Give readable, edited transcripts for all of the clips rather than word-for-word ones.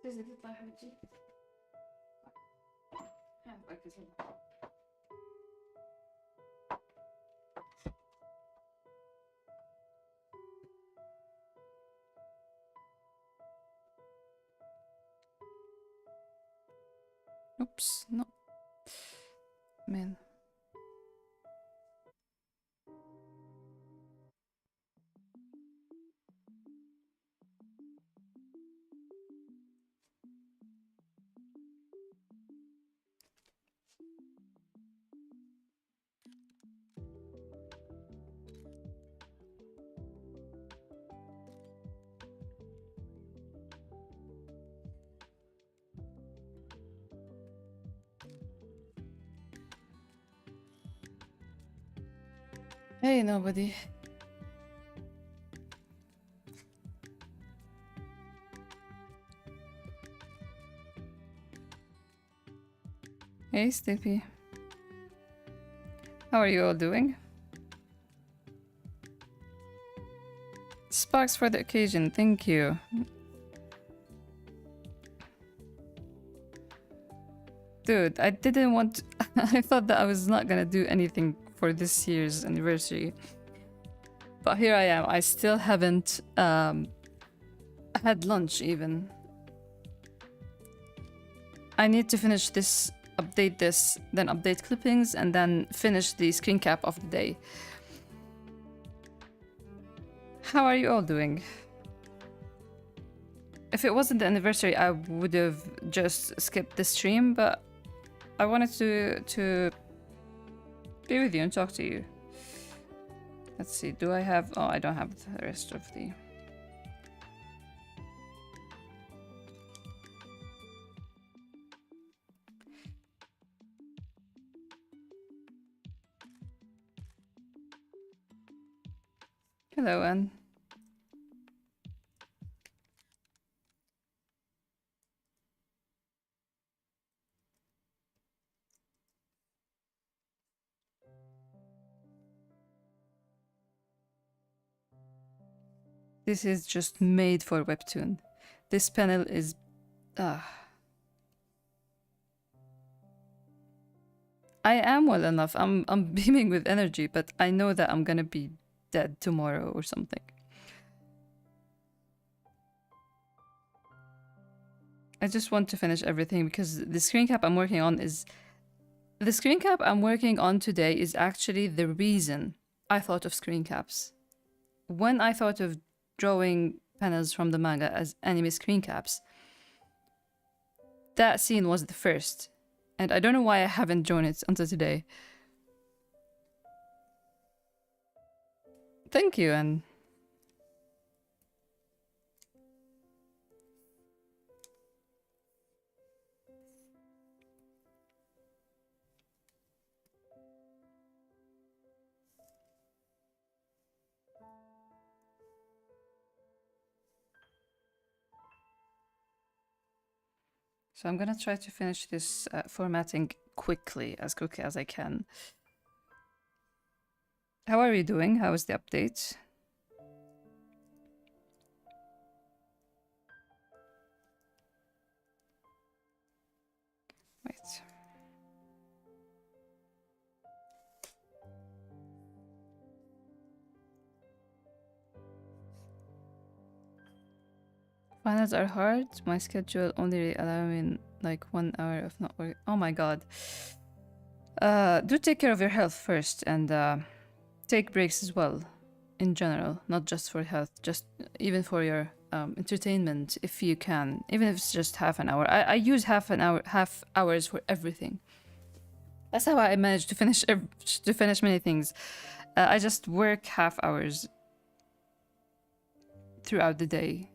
تنزل تطلع حبيبتي. بركز هنا. Oops, no. Man. Hey, nobody. Hey, Stippy. How are you all doing? Sparks for the occasion, thank you. Dude, I didn't want... I thought that I was not gonna do anything for this year's anniversary. But here I am. I still haven't had lunch even. I need to finish this, update this, then update clippings, and then finish the screen cap of the day. How are you all doing? If it wasn't the anniversary, I would have just skipped the stream, but I wanted to be with you and talk to you. Let's see, do I have... Oh, I don't have the rest of the... Hello, Anne. This is just made for webtoon. This panel is... I am well enough. I'm beaming with energy, but I know that I'm gonna be dead tomorrow or something. I just want to finish everything because the screen cap I'm working on is... The screen cap I'm working on today is actually the reason I thought of screen caps. When I thought of drawing panels from the manga as anime screen caps, that scene was the first. And I don't know why I haven't drawn it until today. Thank you, and... So I'm gonna try to finish this formatting as quickly as I can. How are you doing? How is the update? Wait. Finals are hard. My schedule only allow me like 1 hour of not work. Oh my god. Do take care of your health first and take breaks as well. In general, not just for health, just even for your entertainment if you can. Even if it's just half an hour. I use half hours for everything. That's how I manage to finish many things. I just work half hours throughout the day.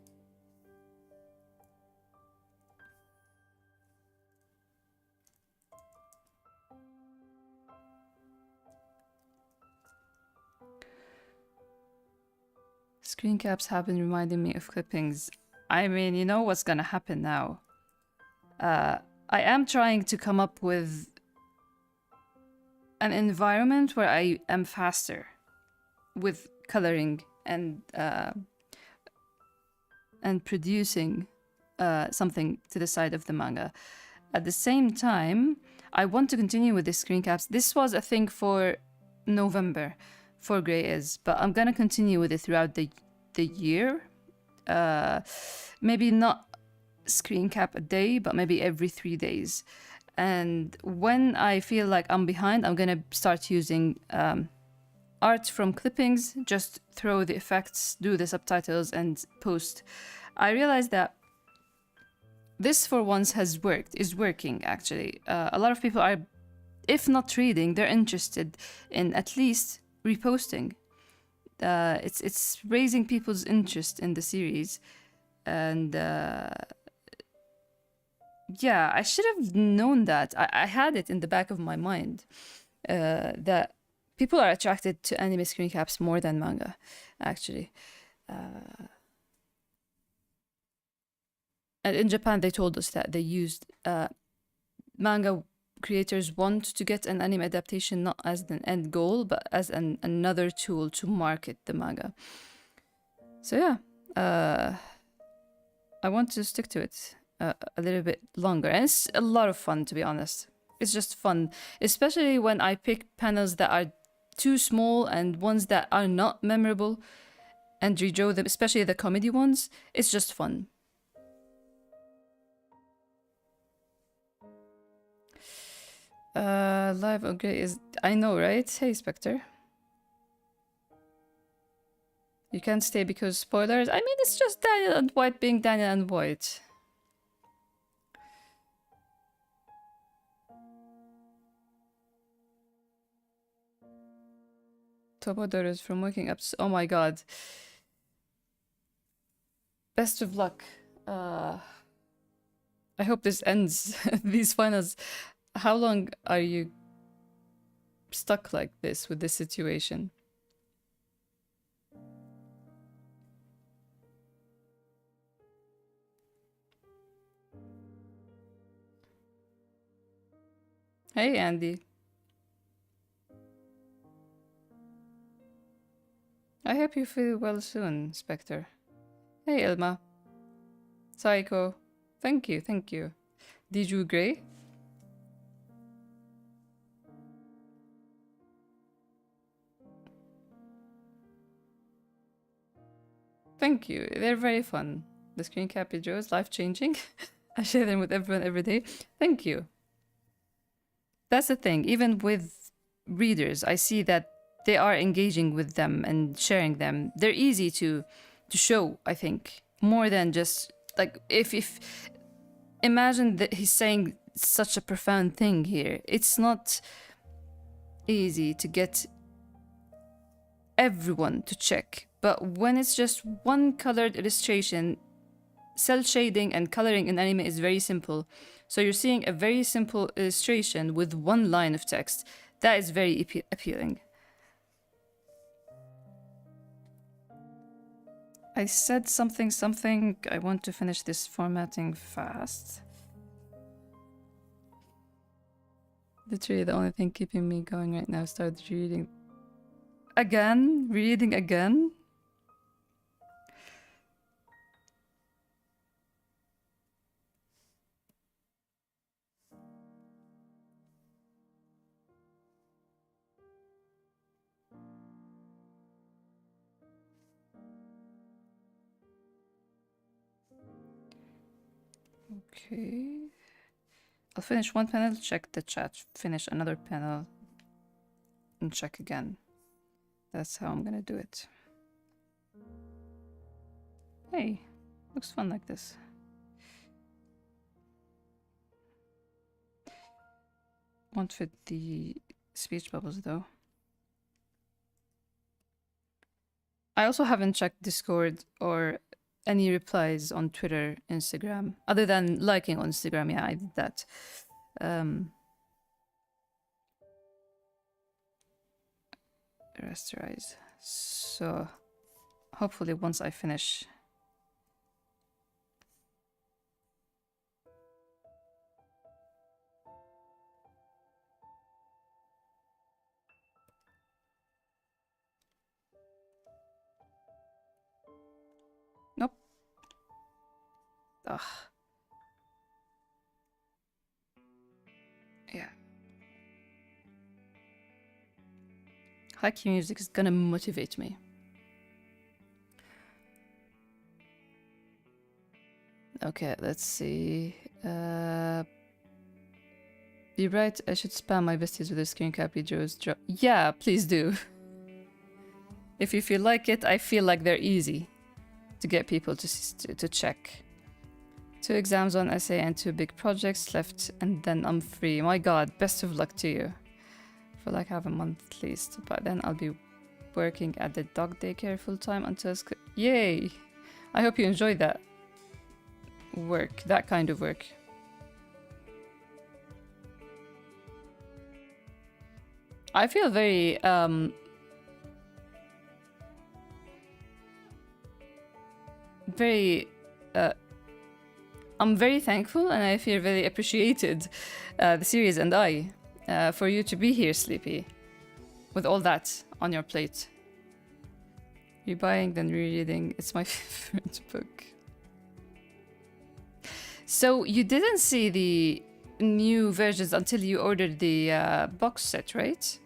Screen caps have been reminding me of clippings. I mean, you know what's gonna happen now. I am trying to come up with an environment where I am faster with coloring and producing something to the side of the manga. At the same time, I want to continue with the screen caps. This was a thing for November, for Grey is, but I'm gonna continue with it throughout the year. Maybe not screen cap a day, but maybe every 3 days. And when I feel like I'm behind, I'm gonna start using art from clippings, just throw the effects, do the subtitles, and post. I realized that this for once is working actually. A lot of people are, if not reading, they're interested in at least reposting. It's raising people's interest in the series, and yeah, I should have known that. I had it in the back of my mind that people are attracted to anime screen caps more than manga, actually. And in Japan, they told us that they used manga creators want to get an anime adaptation not as an end goal, but as another tool to market the manga. So yeah, I want to stick to it a little bit longer. And it's a lot of fun, to be honest. It's just fun, especially when I pick panels that are too small and ones that are not memorable and redraw them, especially the comedy ones. It's just fun. Live okay is, I know, right? Hey, Spectre. You can't stay because spoilers. I mean, it's just Daniel and White being Daniel and White. Tobodoros from waking up. Oh my god. Best of luck. I hope this ends. These finals. How long are you stuck like this with this situation? Hey, Andy. I hope you feel well soon, Spectre. Hey, Ilma. Psycho. Thank you, thank you. Diju Grey? Thank you. They're very fun. The screen cap video is life-changing. I share them with everyone every day. Thank you. That's the thing. Even with readers, I see that they are engaging with them and sharing them. They're easy to show, I think, more than just like if imagine that he's saying such a profound thing here. It's not easy to get everyone to check, but when it's just one colored illustration, cell shading and coloring in anime is very simple. So you're seeing a very simple illustration with one line of text. That is very appealing. I said something. I want to finish this formatting fast. Literally the only thing keeping me going right now. Started reading again. Reading again. Okay. I'll finish one panel, check the chat, finish another panel, and check again. That's how I'm gonna do it. Hey, looks fun like this. Won't fit the speech bubbles though. I also haven't checked Discord or any replies on Twitter, Instagram, other than liking on Instagram. Yeah, I did that. Rasterize. So hopefully once I finish. Nope. Ugh. Yeah. Haiku music is gonna motivate me. Okay, let's see. You're right, I should spam my besties with a screen cap videos. Yeah, please do. If you feel like it, I feel like they're easy to get people to check. 2 exams, 1 essay, and 2 big projects left, and then I'm free. My god, best of luck to you. For like half a month at least, but then I'll be working at the dog daycare full-time until yay! I hope you enjoy that work, that kind of work. I feel very I'm very thankful, and I feel very appreciated, the series and I, for you to be here, Sleepy, with all that on your plate. Rebuying, then rereading. It's my favorite book. So you didn't see the new versions until you ordered the box set, right?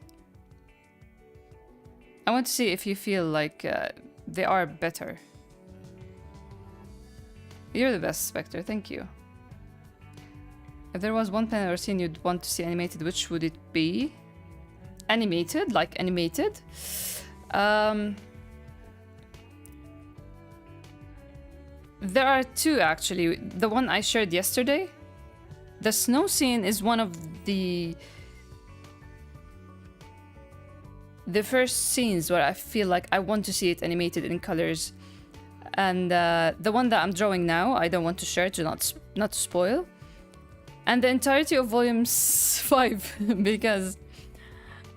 I want to see if you feel like they are better. You're the best, Spectre. Thank you. If there was one panel or scene you'd want to see animated, which would it be? Animated? Like animated? There are 2 actually. The one I shared yesterday. The snow scene is one of the first scenes where I feel like I want to see it animated in colors. And the one that I'm drawing now, I don't want to share to not spoil. And the entirety of volume 5 because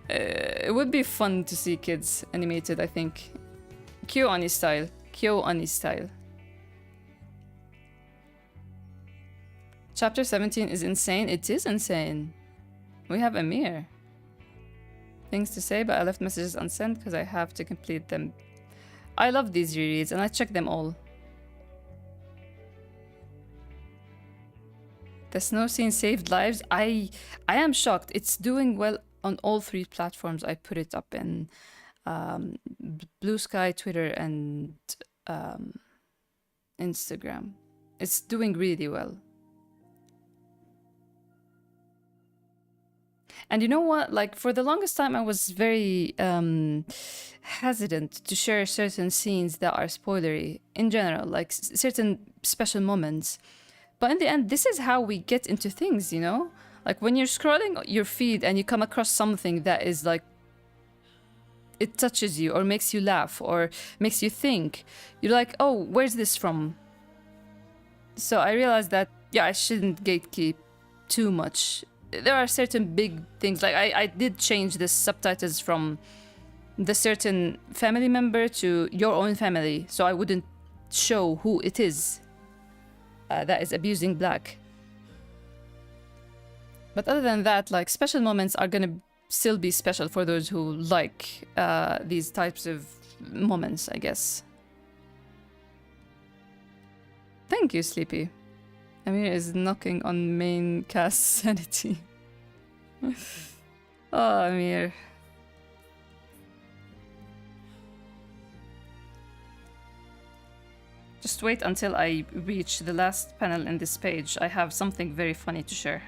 it would be fun to see kids animated, I think. KyoAni style. KyoAni style. Chapter 17 is insane. It is insane. We have Amir. Things to say, but I left messages unsent because I have to complete them. I love these rereads and I check them all. The snow scene saved lives. I am shocked. It's doing well on all 3 platforms. I put it up in Blue Sky, Twitter, and Instagram. It's doing really well. And you know what? Like, for the longest time, I was very hesitant to share certain scenes that are spoilery in general, like certain special moments. But in the end, this is how we get into things, you know? Like, when you're scrolling your feed and you come across something that is like, it touches you or makes you laugh or makes you think, you're like, oh, where's this from? So I realized that, yeah, I shouldn't gatekeep too much. There are certain big things, like I did change the subtitles from the certain family member to your own family, so I wouldn't show who it is that is abusing Black. But other than that, like, special moments are gonna still be special for those who like these types of moments, I guess. Thank you, Sleepy. Amir is knocking on main cast sanity. Oh, Amir. Just wait until I reach the last panel in this page. I have something very funny to share.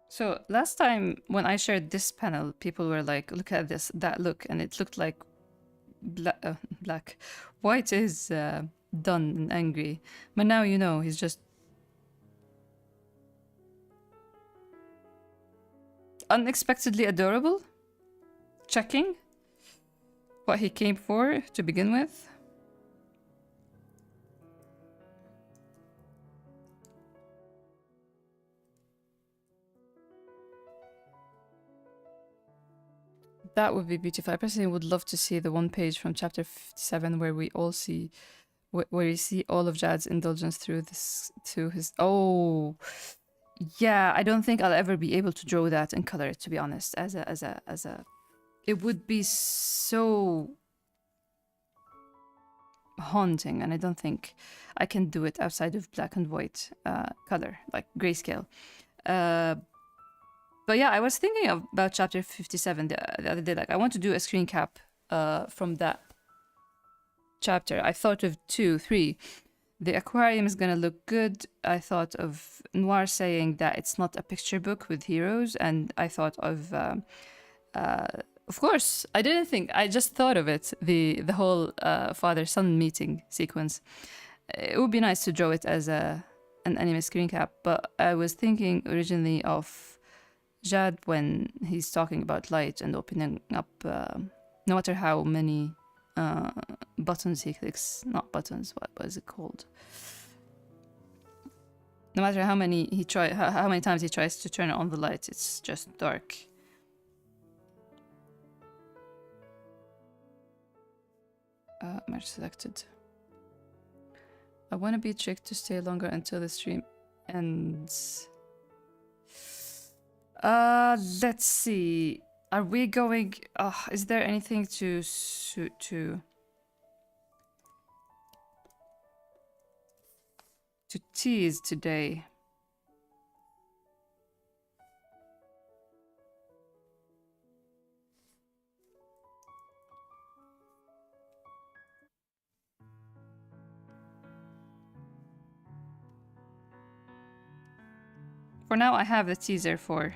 So last time when I shared this panel, people were like, look at this, that look, and it looked like black. White is done and angry. But now you know, he's just unexpectedly adorable. Checking what he came for to begin with. That would be beautiful. I personally would love to see the one page from chapter 57 where we all see, where you see all of Jad's indulgence through this, to his. Oh, yeah. I don't think I'll ever be able to draw that and color it. To be honest, as a, it would be so haunting, and I don't think I can do it outside of black and white color, like grayscale. But yeah, I was thinking about chapter 57 the other day. Like, I want to do a screen cap from that chapter. I thought of 2, 3. The aquarium is gonna look good. I thought of Noir saying that it's not a picture book with heroes, and I thought of course, I didn't think. I just thought of it. The whole father-son meeting sequence. It would be nice to draw it as an anime screen cap, but I was thinking originally of Jad when he's talking about light and opening up. No matter how many buttons he clicks, not buttons. What is it called? No matter how many how many times he tries to turn on the light, it's just dark. Match selected. I want to be tricked to stay longer until the stream ends. Let's see. Are we going? Is there anything to tease today? For now, I have the teaser for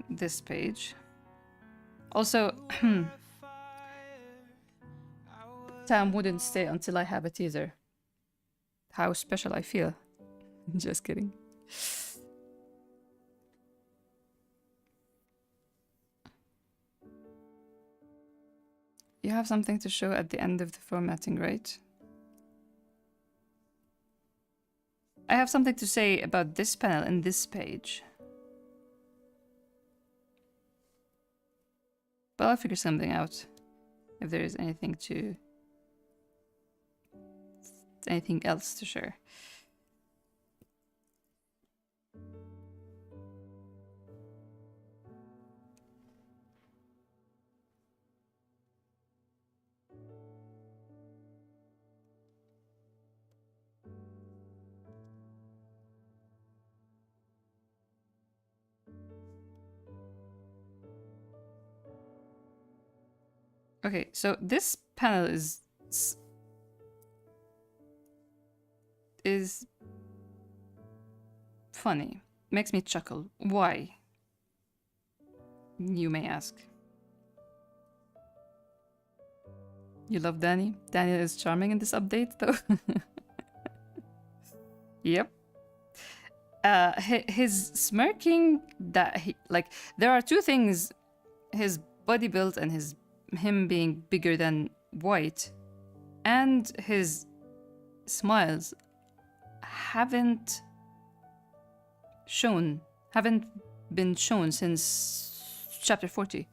this page. Also, Tam wouldn't stay until I have a teaser. How special I feel. Just kidding. You have something to show at the end of the formatting, right? I have something to say about this panel in this page. But I'll figure something out. If there is anything else to share. Okay, so this panel is funny. Makes me chuckle. Why? You may ask. You love Danny? Danny is charming in this update, though. Yep. His smirking, that he, like, there are two things: his body build and him being bigger than White, and his smiles haven't been shown since chapter 40.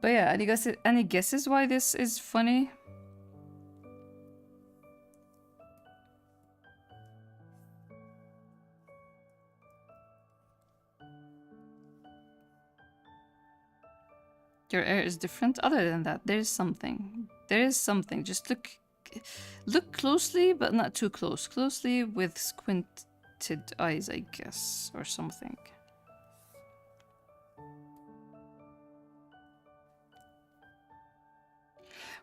But yeah, any guesses why this is funny? Your air is different. Other than that, there is something. There is something. Just look closely, but not too close. Closely with squinted eyes, I guess, or something.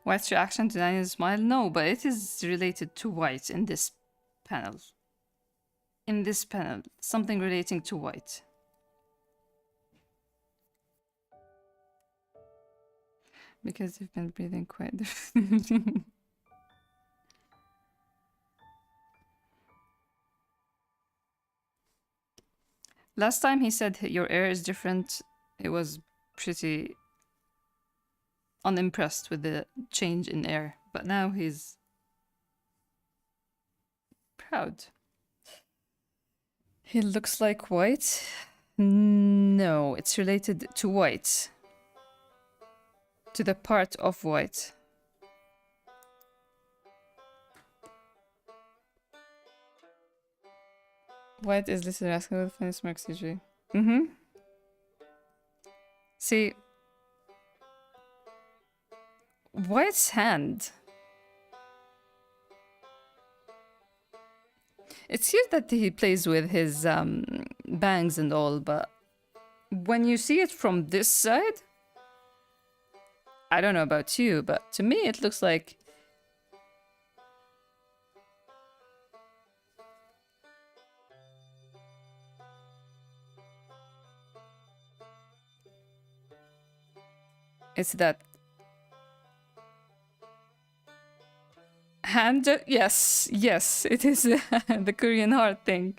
White's reaction to Daniel's smile? No, but it is related to White in this panel. In this panel, something relating to White. Because they've been breathing quite differently. Last time he said your air is different, it was pretty unimpressed with the change in air. But now he's proud. He looks like White. No, it's related to white. To the part of white. White is listed as asking with funny marks usually. See, White's hand. It's cute that he plays with his bangs and all, but when you see it from this side, I don't know about you, but to me it looks like it's that hand. Yes, yes, it is the Korean heart thing.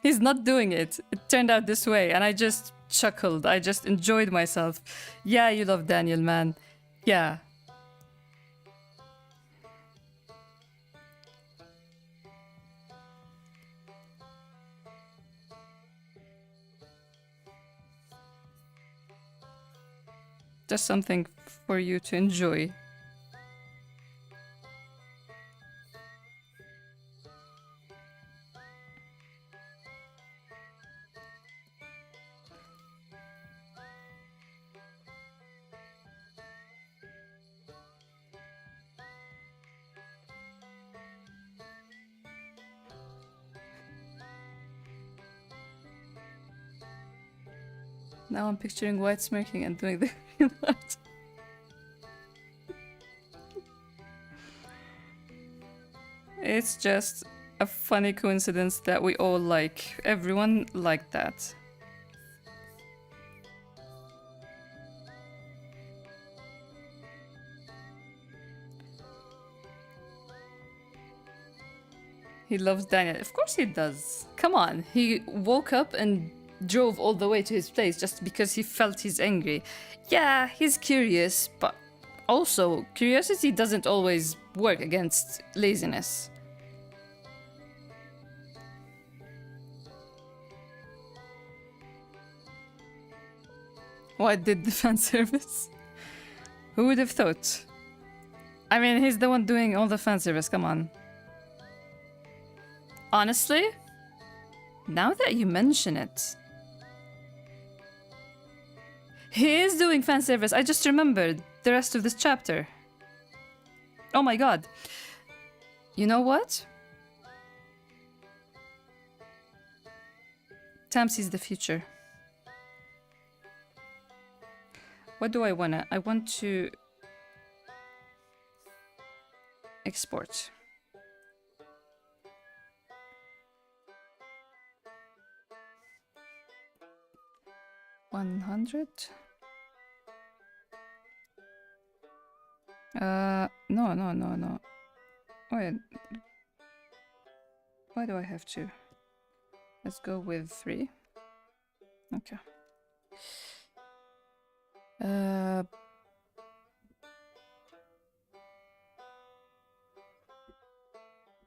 He's not doing it. It turned out this way, and I just chuckled. I just enjoyed myself. Yeah, you love Daniel, man. Yeah. Just something for you to enjoy. Now I'm picturing White smirking and doing the green heart. It's just a funny coincidence that we all like. Everyone liked that. He loves Daniel. Of course he does. Come on. He woke up and drove all the way to his place just because he felt he's angry. Yeah, he's curious, but also, curiosity doesn't always work against laziness. What did the fan service? Who would have thought? I mean, he's the one doing all the fan service, come on. Honestly, now that you mention it, he is doing fan service. I just remembered the rest of this chapter. Oh my god. You know what? Tam sees the future. What do I wanna? I want to export. $100. No. Wait. Why do I have to? Let's go with 3. Okay.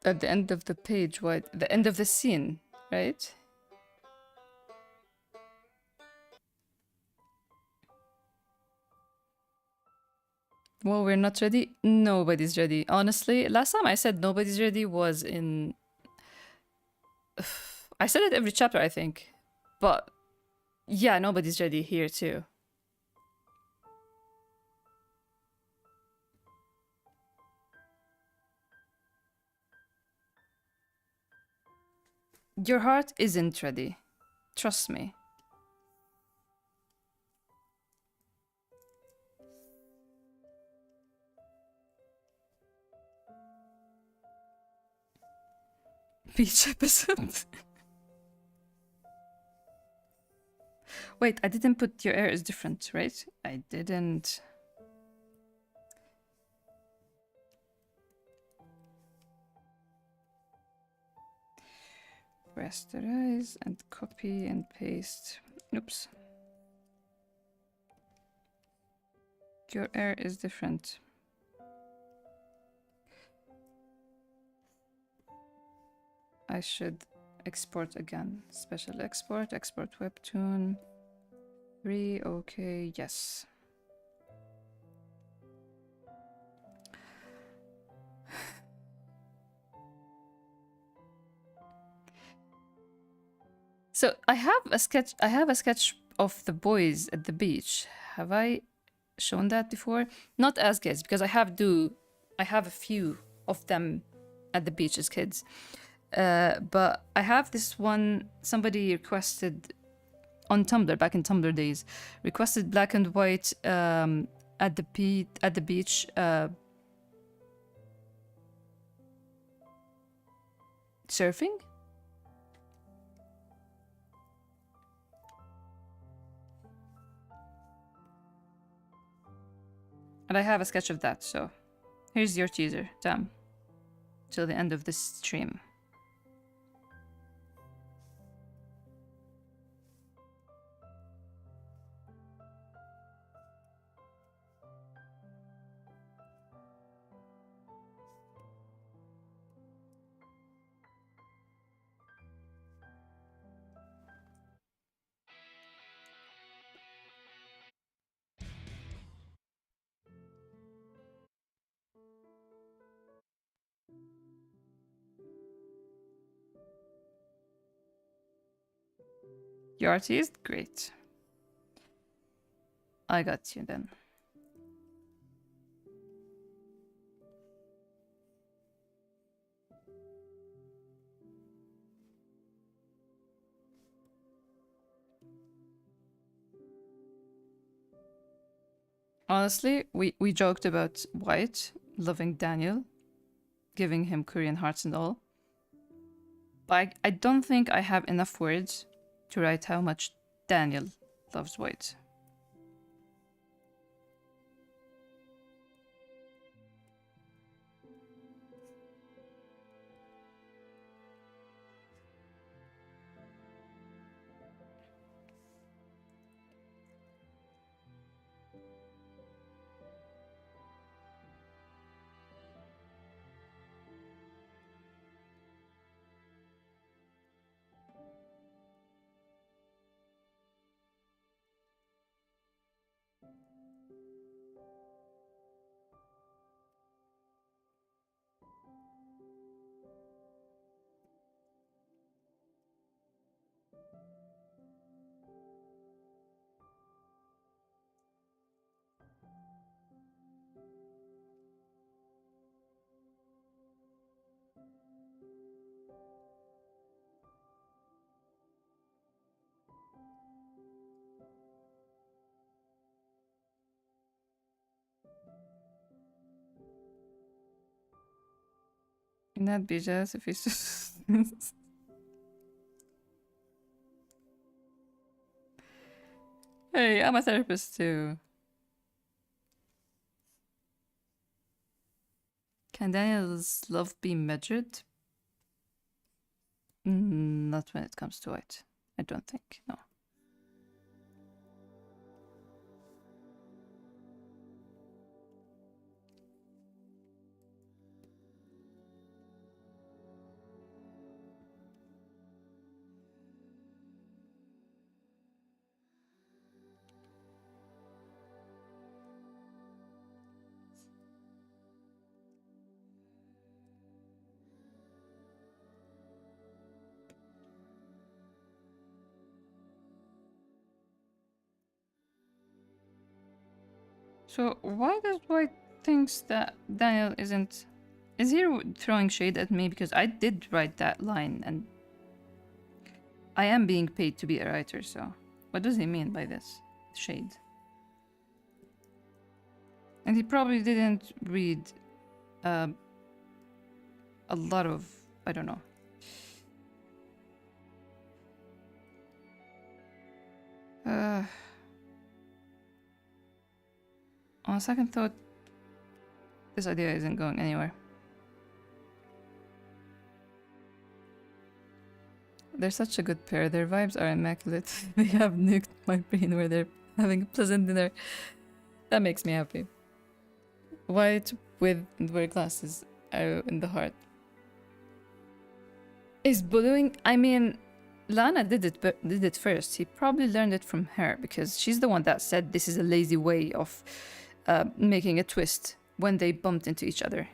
At the end of the page, what? The end of the scene, right? Well, we're not ready. Nobody's ready. Honestly, last time I said nobody's ready was in... I said it every chapter, I think. But yeah, nobody's ready here too. Your heart isn't ready. Trust me. Beach episode. Wait, I didn't put your air is different, right? I didn't. Rasterize and copy and paste. Oops. Your air is different. I should export again. Special export, export webtoon. 3, okay, yes. So I have a sketch of the boys at the beach. Have I shown that before? Not as kids, because I have a few of them at the beach as kids. But I have this one somebody requested on Tumblr, back in Tumblr days, requested black and white at the beach surfing. And I have a sketch of that, so here's your teaser, damn. Till the end of this stream. Your artist? Great. I got you then. Honestly, we joked about White loving Daniel, giving him Korean hearts and all. But I don't think I have enough words to write how much Daniel loves White. Not be jealous if he's Hey, I'm a therapist too. Can Daniel's love be measured? Not when it comes to White. I don't think, no. So why does White thinks that Daniel isn't... Is he throwing shade at me? Because I did write that line and I am being paid to be a writer, so... What does he mean by this? Shade. And he probably didn't read a lot of... I don't know. On second thought, this idea isn't going anywhere. They're such a good pair. Their vibes are immaculate. They have nuked my brain where they're having a pleasant dinner. That makes me happy. White with and wear glasses, arrow in the heart. Is bullying? I mean, Lana did it first. He probably learned it from her because she's the one that said this is a lazy way of making a twist when they bumped into each other.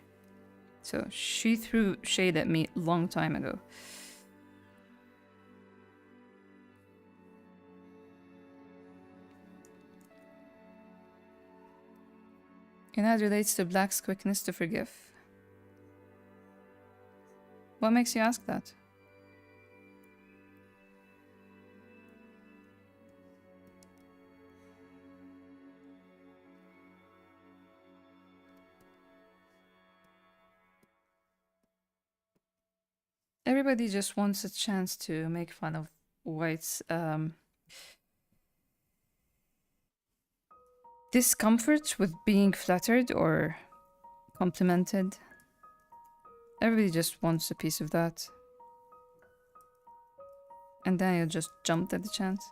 So she threw shade at me long time ago. And that relates to Black's quickness to forgive. What makes you ask that? Everybody just wants a chance to make fun of White's discomfort with being flattered or complimented. Everybody just wants a piece of that. And Daniel just jumped at the chance.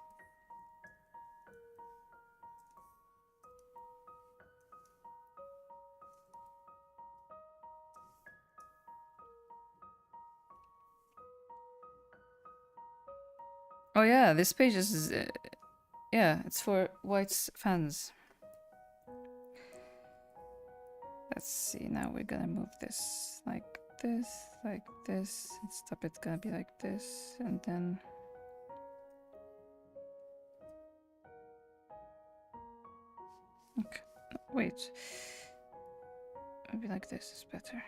Oh yeah, this page is... yeah, it's for White's fans. Let's see, now we're gonna move this like this, and stop it gonna be like this, and then... Okay, no, wait. Maybe like this is better.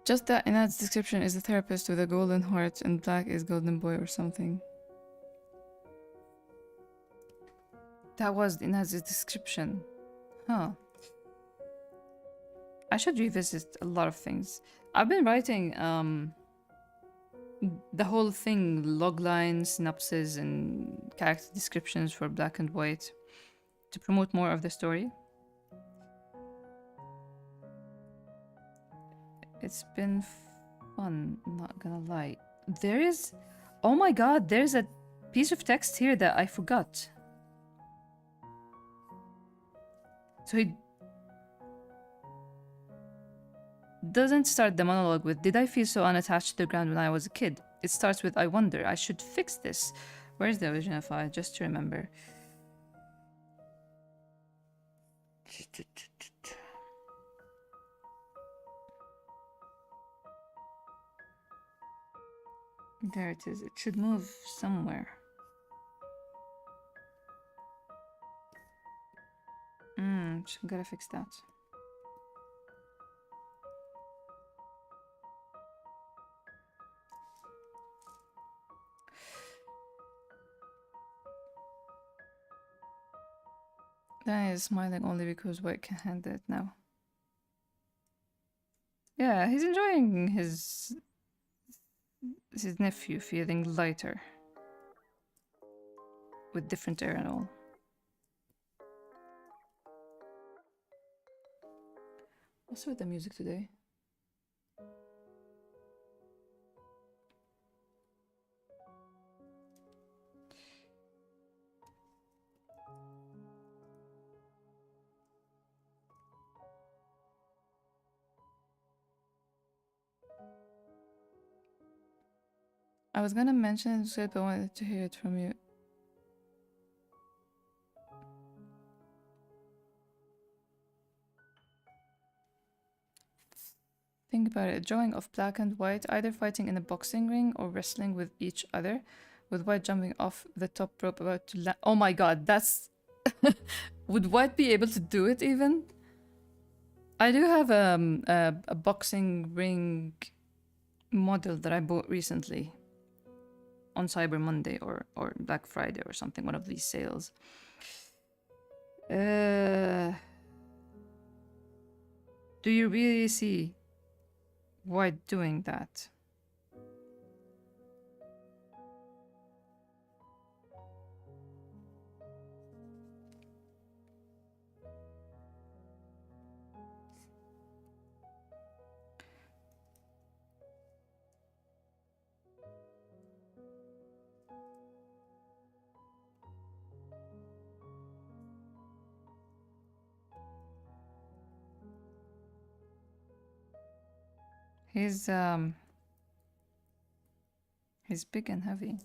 Just that in that description is a therapist with a golden heart and Black is golden boy or something. That was in that description. Huh. I should revisit a lot of things. I've been writing the whole thing, log lines, synopses, and character descriptions for Black and White to promote more of the story. It's been fun, not gonna lie. There is... oh my god, there's a piece of text here that I forgot. So he doesn't start the monologue with, "Did I feel so unattached to the ground when I was a kid?" It starts with, "I wonder, I should fix this." Where's the original file? Just to remember. There it is. It should move somewhere. Gotta fix that. Dan is smiling only because White can handle it now. Yeah, he's enjoying his nephew feeling lighter. With different air and all. What's with the music today? I was gonna mention it, but I wanted to hear it from you. Think about it. Drawing of Black and White either fighting in a boxing ring or wrestling with each other, with White jumping off the top rope about to land. Oh my god, that's... Would White be able to do it even? I do have a boxing ring model that I bought recently on Cyber Monday or Black Friday or something, one of these sales. Do you really see White doing that? He's big and heavy.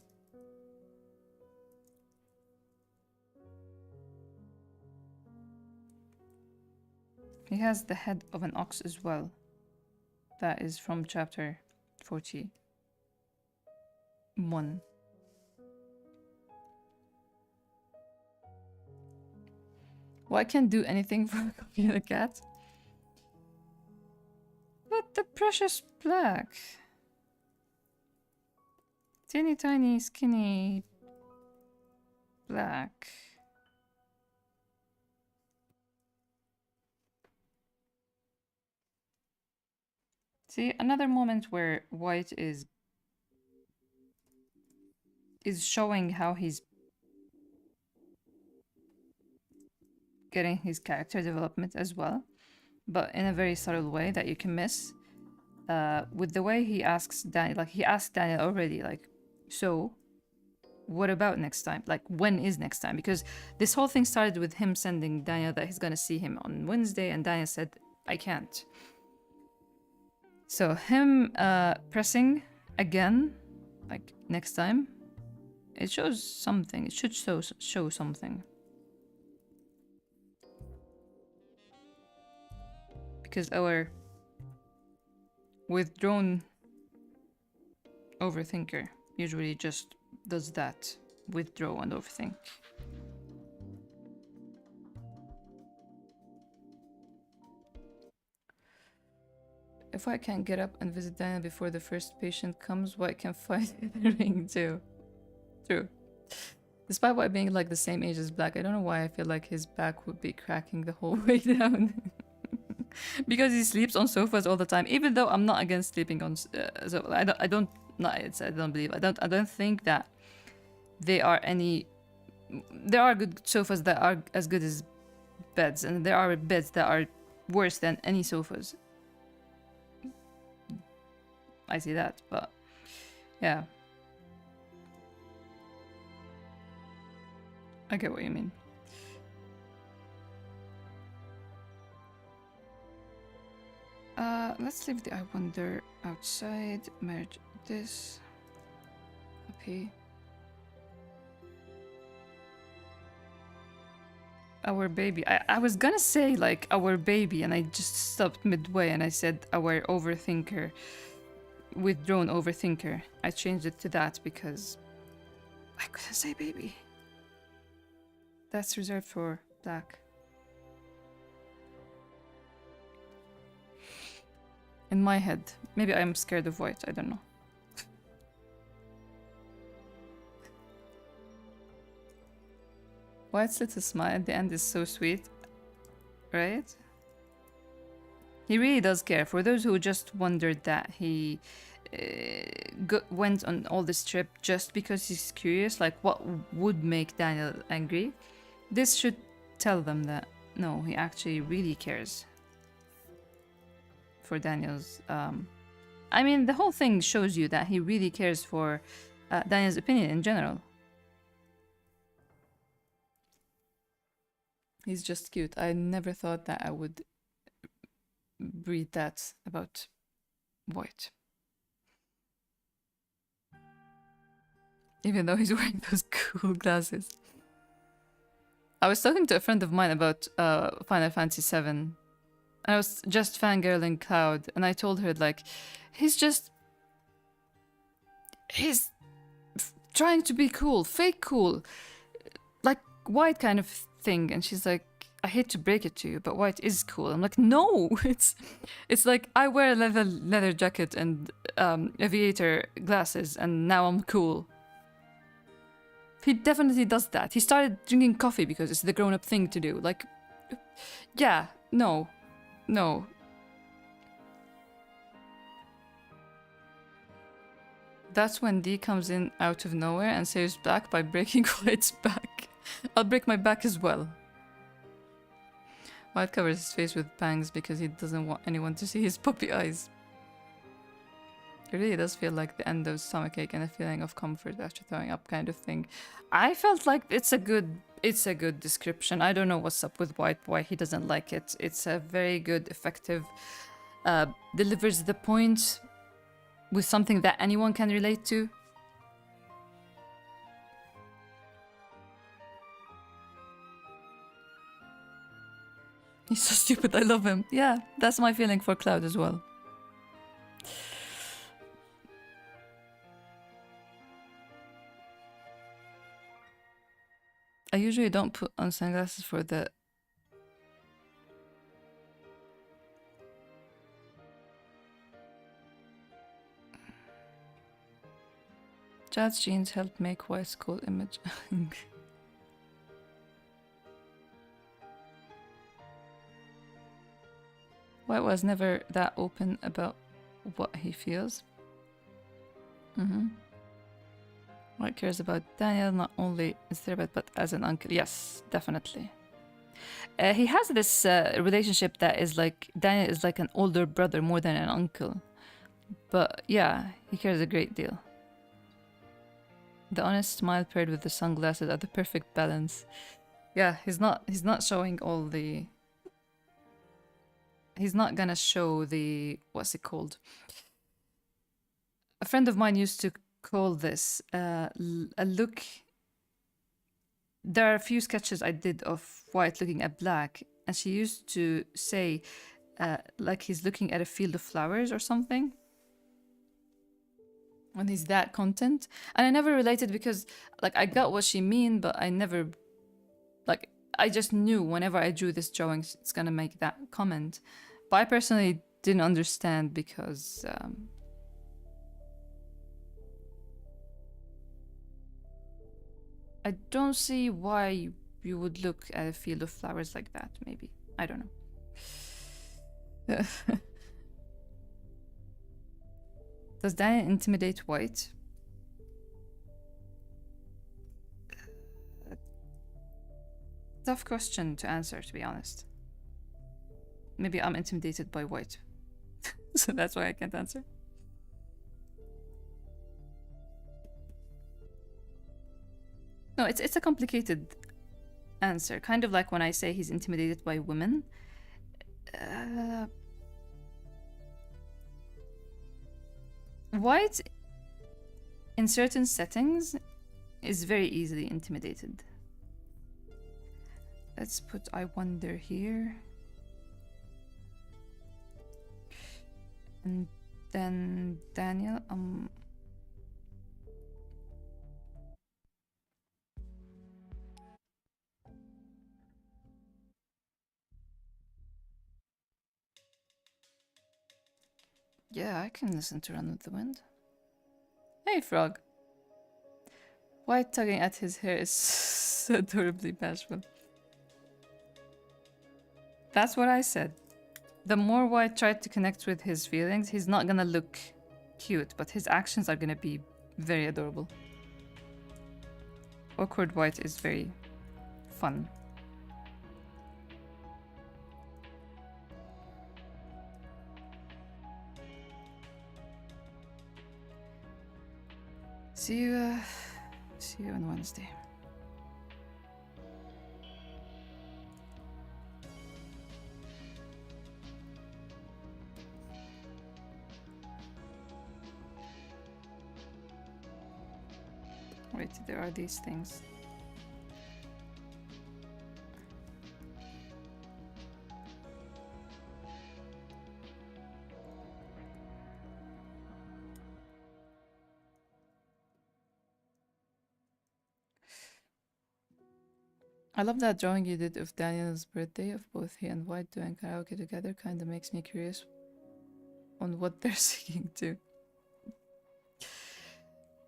He has the head of an ox as well. That is from chapter 41. Well, I can't do anything for Coffee the cat. But the precious black. Teeny tiny, skinny black. See, another moment where White is showing how he's getting his character development as well, but in a very subtle way that you can miss. With the way he asks Daniel, like he asked Daniel already, like, so what about next time? Like, when is next time? Because this whole thing started with him sending Daniel that he's gonna see him on Wednesday, and Daniel said, I can't. So him pressing again, like next time, it shows something. It should show something. Because our withdrawn overthinker usually just does that. Withdraw and overthink. If I can't get up and visit Diana before the first patient comes, White can fight the ring too. True. Despite White being like the same age as Black, I don't know why I feel like his back would be cracking the whole way down. Because he sleeps on sofas all the time. Even though I'm not against sleeping on, so I don't believe. I don't think that there are good sofas that are as good as beds, and there are beds that are worse than any sofas. I see that, but yeah. I get what you mean. Let's leave the I wonder outside. Merge this. Copy. Our baby. I was gonna say like our baby, and I just stopped midway and I said our overthinker. Withdrawn overthinker. I changed it to that because I couldn't say baby. That's reserved for Black. In my head. Maybe I'm scared of White, I don't know. White's little smile at the end is so sweet. Right? He really does care. For those who just wondered that he went on all this trip just because he's curious, like what would make Daniel angry, this should tell them that no, he actually really cares for Daniel's. I mean, the whole thing shows you that he really cares for Daniel's opinion in general. He's just cute. I never thought that I would read that about White. Even though he's wearing those cool glasses. I was talking to a friend of mine about Final Fantasy VII. I was just fangirling Cloud, and I told her, like, he's trying to be cool, fake cool, like White kind of thing. And she's like, I hate to break it to you, but White is cool. I'm like, no, it's like I wear a leather jacket and aviator glasses, and now I'm cool. He definitely does that. He started drinking coffee because it's the grown-up thing to do. Like, yeah, no. That's when Dee comes in out of nowhere and saves Black by breaking White's back. I'll break my back as well. White covers his face with bangs because he doesn't want anyone to see his puppy eyes. It really does feel like the end of stomachache and a feeling of comfort after throwing up kind of thing. I felt like it's a good description. I don't know what's up with White, why he doesn't like it. It's a very good, effective delivers the point with something that anyone can relate to. He's so stupid, I love him. Yeah, that's my feeling for Cloud as well. I usually don't put on sunglasses for the... Chad's jeans helped make White's school image. White was never that open about what he feels. White cares about Daniel not only as therapist but as an uncle. Yes, definitely. He has this relationship that is like Daniel is like an older brother more than an uncle. But yeah, he cares a great deal. The honest smile paired with the sunglasses are the perfect balance. Yeah, he's not showing all the... He's not gonna show the... What's it called? A friend of mine used to call this a look... There are a few sketches I did of White looking at black, and she used to say like he's looking at a field of flowers or something. When he's that content. And I never related because like I got what she mean, but I never... Like I just knew whenever I drew this drawing it's gonna make that comment. But I personally didn't understand because I don't see why you would look at a field of flowers like that, maybe. I don't know. Does Daniel intimidate White? Tough question to answer, to be honest. Maybe I'm intimidated by White. So that's why I can't answer. No, it's a complicated answer. Kind of like when I say he's intimidated by women. White, in certain settings, is very easily intimidated. Let's put I wonder here. And then Daniel, yeah, I can listen to Run with the Wind. Hey, Frog. White tugging at his hair is so adorably bashful. That's what I said. The more White tried to connect with his feelings, he's not gonna look cute, but his actions are gonna be very adorable. Awkward White is very fun. See you on Wednesday. Wait, there are these things. I love that drawing you did of Daniel's birthday, of both he and White doing karaoke together. Kinda makes me curious on what they're singing to.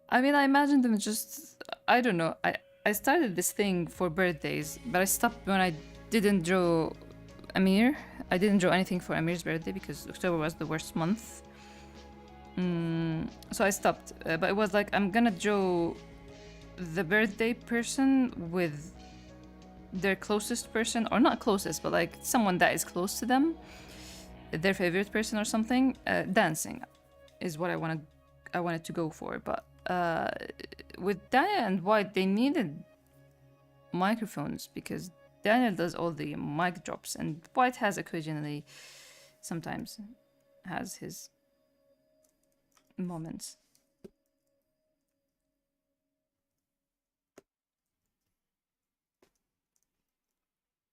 I mean, I imagine them just... I don't know. I started this thing for birthdays, but I stopped when I didn't draw Amir. I didn't draw anything for Amir's birthday because October was the worst month. So I stopped. But it was like, I'm gonna draw the birthday person with their closest person, or not closest, but like someone that is close to them, their favorite person or something. Dancing is what I wanted to go for, but with Daniel and White, they needed microphones because Daniel does all the mic drops and White has occasionally sometimes. has his moments.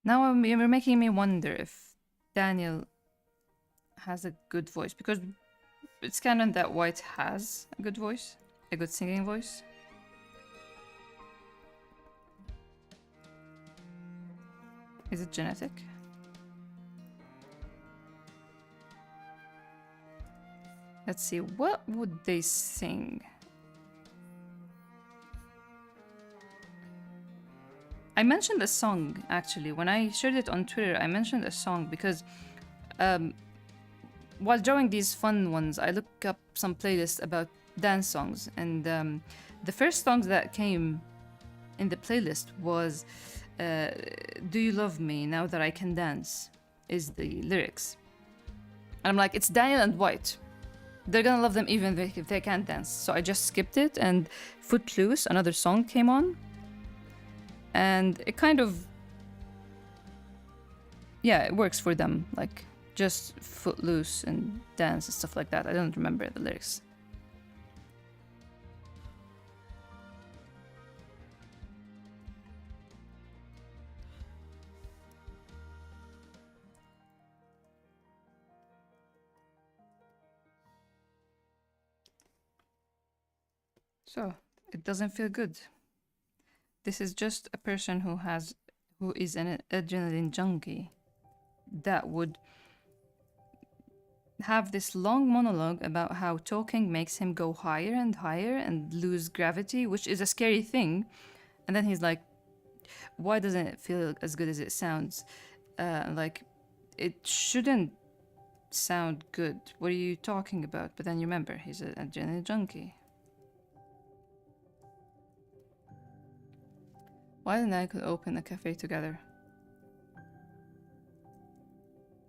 Now you're making me wonder if Daniel has a good voice, because it's canon that White has a good voice, a good singing voice. Is it genetic? Let's see, what would they sing? I mentioned a song, actually. When I shared it on Twitter, I mentioned a song because while drawing these fun ones, I looked up some playlists about dance songs. And the first songs that came in the playlist was Do You Love Me Now That I Can Dance, is the lyrics. And I'm like, it's Daniel and White. They're gonna love them even if they can't dance. So I just skipped it, and Footloose, another song, came on. And it kind of, yeah, it works for them. Like, just footloose and dance and stuff like that. I don't remember the lyrics. So, it doesn't feel good. This is just a person who is an adrenaline junkie that would have this long monologue about how talking makes him go higher and higher and lose gravity, which is a scary thing. And then he's like, why doesn't it feel as good as it sounds? Like, it shouldn't sound good. What are you talking about? But then you remember, he's an adrenaline junkie. Why didn't I could open a cafe together?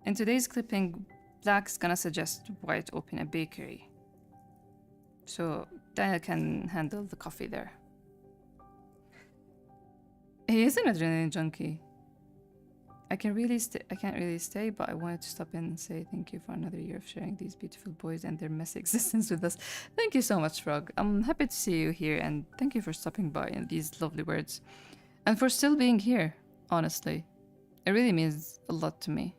In today's clipping, Black's gonna suggest White open a bakery. So Daniel can handle the coffee there. He is an adrenaline junkie. I can't really stay, but I wanted to stop in and say thank you for another year of sharing these beautiful boys and their messy existence with us. Thank you so much, Frog. I'm happy to see you here, and thank you for stopping by and these lovely words. And for still being here, honestly. It really means a lot to me.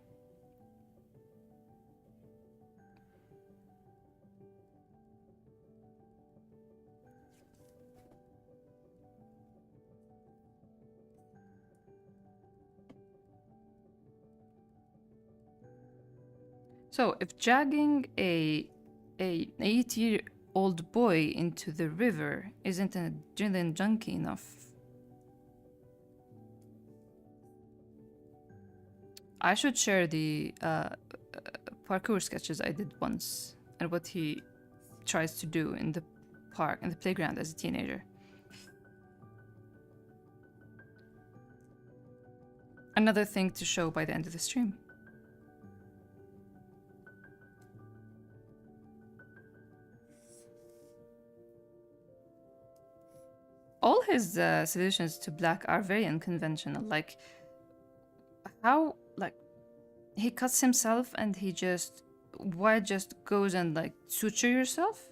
So, if dragging a 8-year-old boy into the river isn't an adrenaline junkie enough, I should share the parkour sketches I did once and what he tries to do in the park, in the playground as a teenager. Another thing to show by the end of the stream. All his solutions to Black are very unconventional. Like, how, like, he cuts himself and he just, why just goes and, like, suture yourself?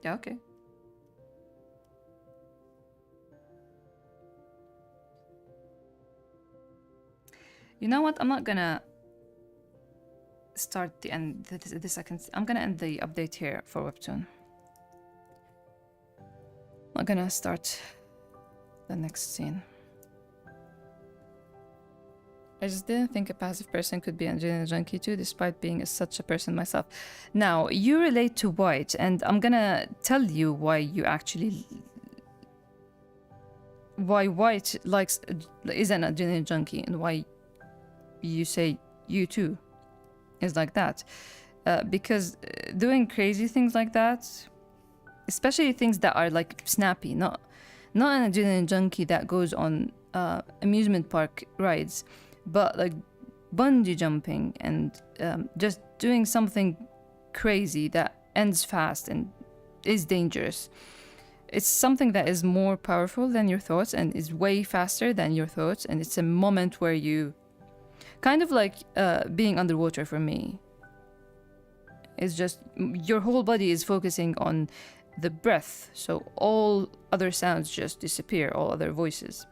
Yeah, okay. You know what? I'm not gonna start the end, the second. I'm gonna end the update here for Webtoon. I'm gonna start the next scene. I just didn't think a passive person could be an adrenaline junkie too, despite being such a person myself. Now, you relate to White, and I'm gonna tell you why you actually... why White is an adrenaline junkie, and why you say you too is like that. Because doing crazy things like that, especially things that are like snappy, not an adrenaline junkie that goes on amusement park rides, but like bungee jumping and just doing something crazy that ends fast and is dangerous. It's something that is more powerful than your thoughts and is way faster than your thoughts, and it's a moment where you Kind of like being underwater for me. It's just your whole body is focusing on the breath, so all other sounds just disappear, all other voices.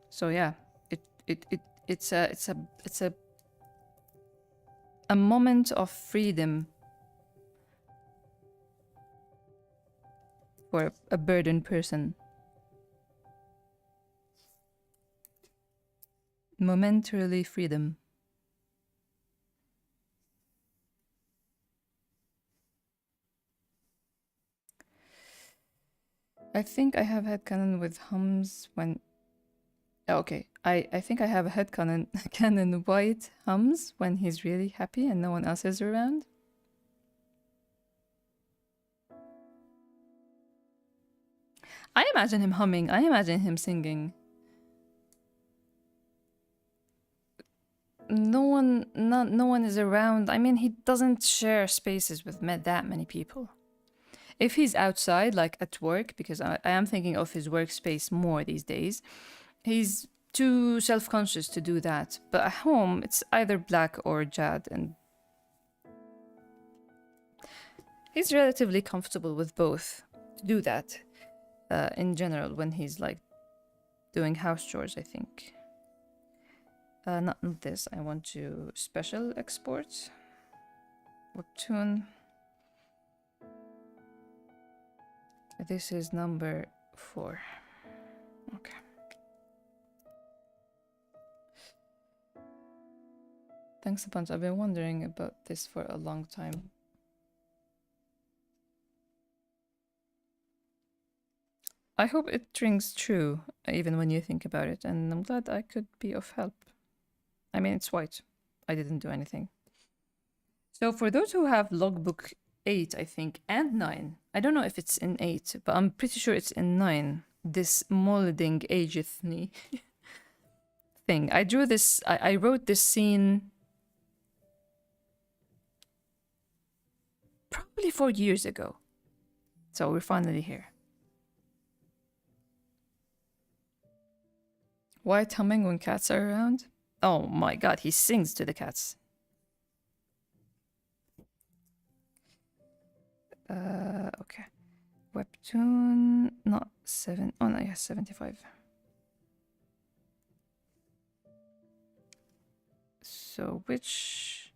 So yeah, it's a moment of freedom for a burdened person. Momentarily freedom. I think I have headcanon with hums when... Okay, I think I have a headcanon canon White hums when he's really happy and no one else is around. I imagine him humming. I imagine him singing. No one is around. I mean, he doesn't share spaces with that many people. If he's outside, like at work, because I am thinking of his workspace more these days, he's too self-conscious to do that. But at home, it's either Black or Jad, and he's relatively comfortable with both to do that in general when he's like doing house chores, I think. Not this. I want to special export. Webtoon. This is number 4. Okay. Thanks a bunch. I've been wondering about this for a long time. I hope it rings true, even when you think about it, and I'm glad I could be of help. I mean, it's white. I didn't do anything. So for those who have logbook 8, I think, and 9, I don't know if it's in 8, but I'm pretty sure it's in 9, this molding ageth me thing. I drew this, I wrote this scene probably 4 years ago. So we're finally here. White humming when cats are around? Oh my god, he sings to the cats. Okay. Webtoon, not 7. Oh no, yeah, 75. So which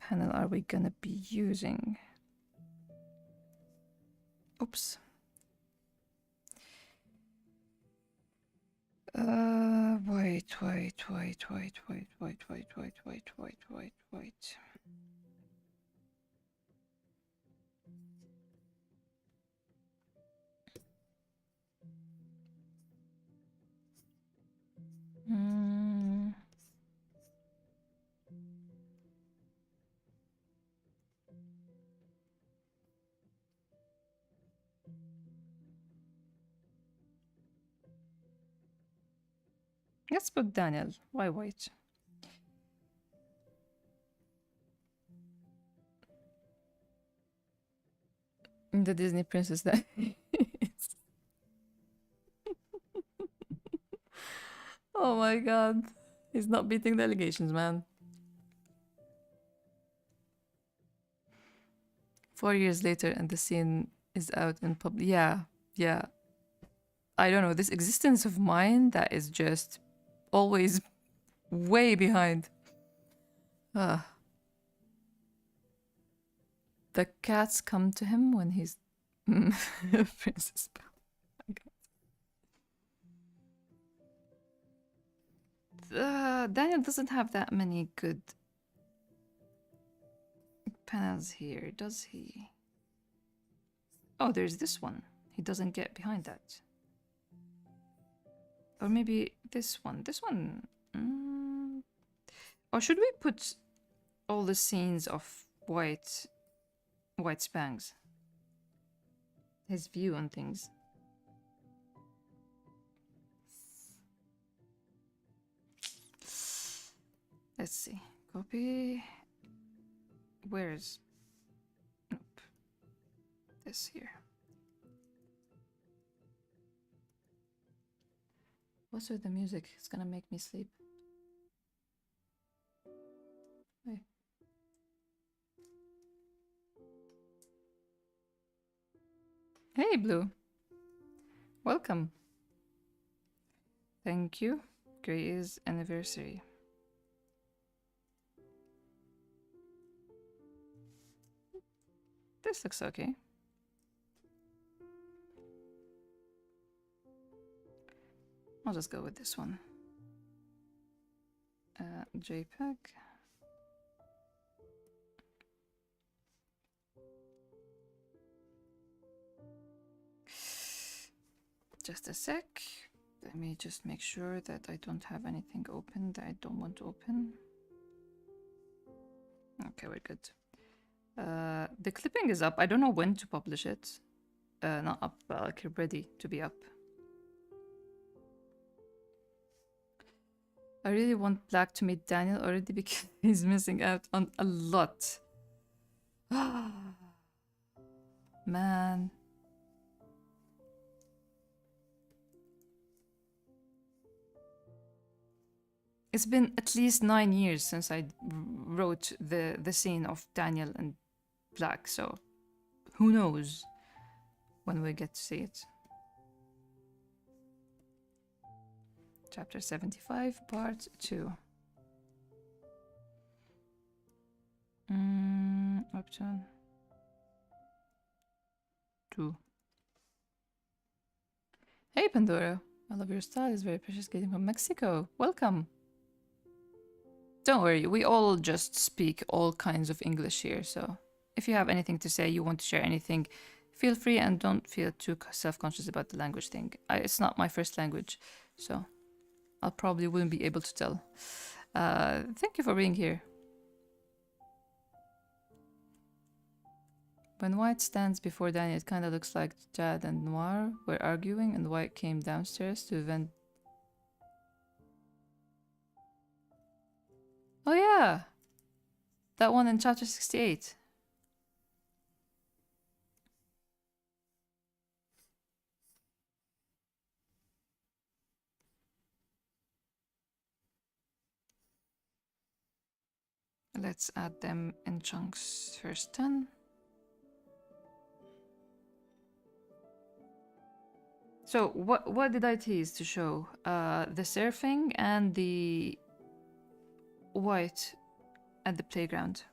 panel are we gonna be using? Oops. Wait. Let's put Daniel. Why wait? The Disney princess that Oh my god. He's not beating the allegations, man. 4 years later and the scene is out in public. Yeah. I don't know, this existence of mine that is just always way behind. The cats come to him when he's Princess Belle. Daniel doesn't have that many good panels here, does he? Oh, there's this one. He doesn't get behind that. Or maybe this one. This one. Or should we put all the scenes of White Spangs? His view on things. Let's see. Copy. Where's... Nope. this here. What's with the music? It's gonna make me sleep. Hey. Hey, Blue. Welcome. Thank you. Gray's anniversary. This looks okay. I'll just go with this one. JPEG. Just a sec. Let me just make sure that I don't have anything open that I don't want to open. Okay, we're good. The clipping is up. I don't know when to publish it. Not up, but like ready to be up. I really want Black to meet Daniel already because he's missing out on a lot. Man. It's been at least 9 years since I wrote the scene of Daniel and Black, so who knows when we get to see it. Chapter 75, Part 2. Webtoon 2. Hey Pandora, I love your style. It's very precious getting from Mexico. Welcome. Don't worry, we all just speak all kinds of English here, so if you have anything to say, you want to share anything, feel free and don't feel too self-conscious about the language thing. It's not my first language, so I probably wouldn't be able to tell. Thank you for being here. When White stands before Danny, it kind of looks like Jad and Noir were arguing and White came downstairs to vent. Oh yeah! That one in chapter 68. Let's add them in chunks. First 10. So what did I tease to show? The surfing and the White at the playground.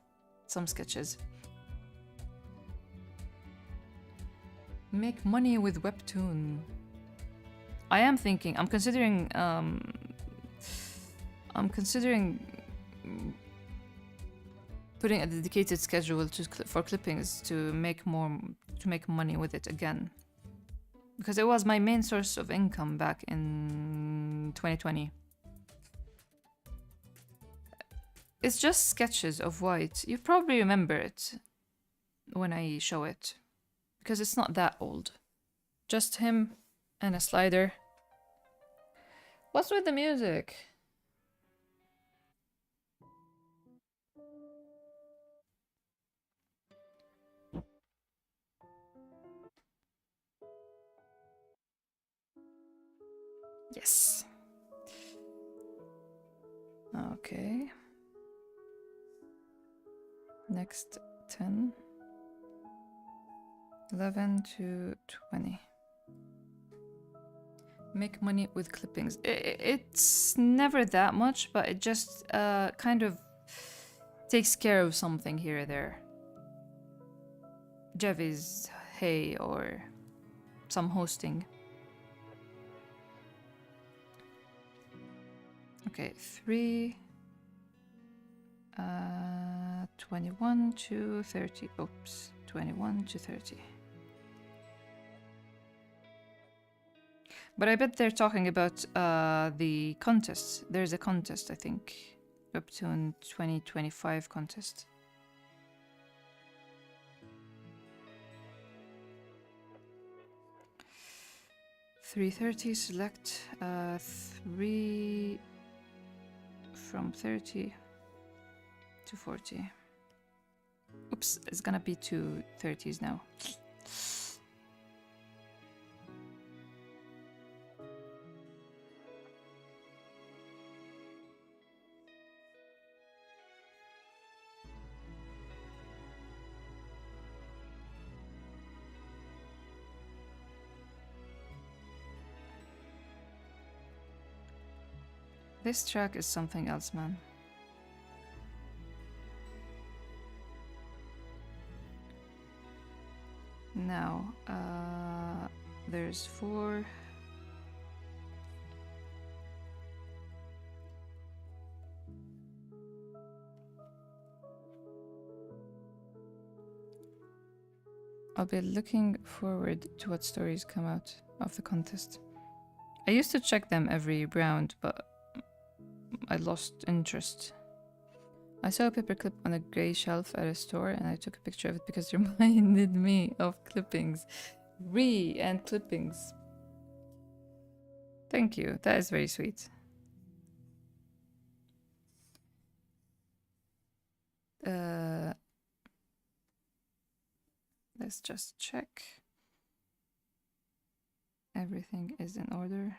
Some sketches. Make money with webtoon. I am thinking. I'm considering putting a dedicated schedule for clippings to make money with it again, because it was my main source of income back in 2020. It's just sketches of White. You probably remember it when I show it, because it's not that old. Just him and a slider. What's with the music? Yes. Okay. Next 10. 11 to 20. Make money with clippings. It's never that much, but it just kind of takes care of something here or there. Jevy's hay or some hosting. Okay, 3, 21 to 30. Oops, 21 to 30. But I bet they're talking about the contests. There's a contest, I think. Webtoon 2025 contest. $330, select 3 from 30 to 40. Oops, it's gonna be 2 30s now. This track is something else, man. Now, there's 4. I'll be looking forward to what stories come out of the contest. I used to check them every round, but I lost interest. I saw a paperclip on a grey shelf at a store and I took a picture of it because it reminded me of clippings. And clippings. Thank you, that is very sweet. Let's just check. Everything is in order.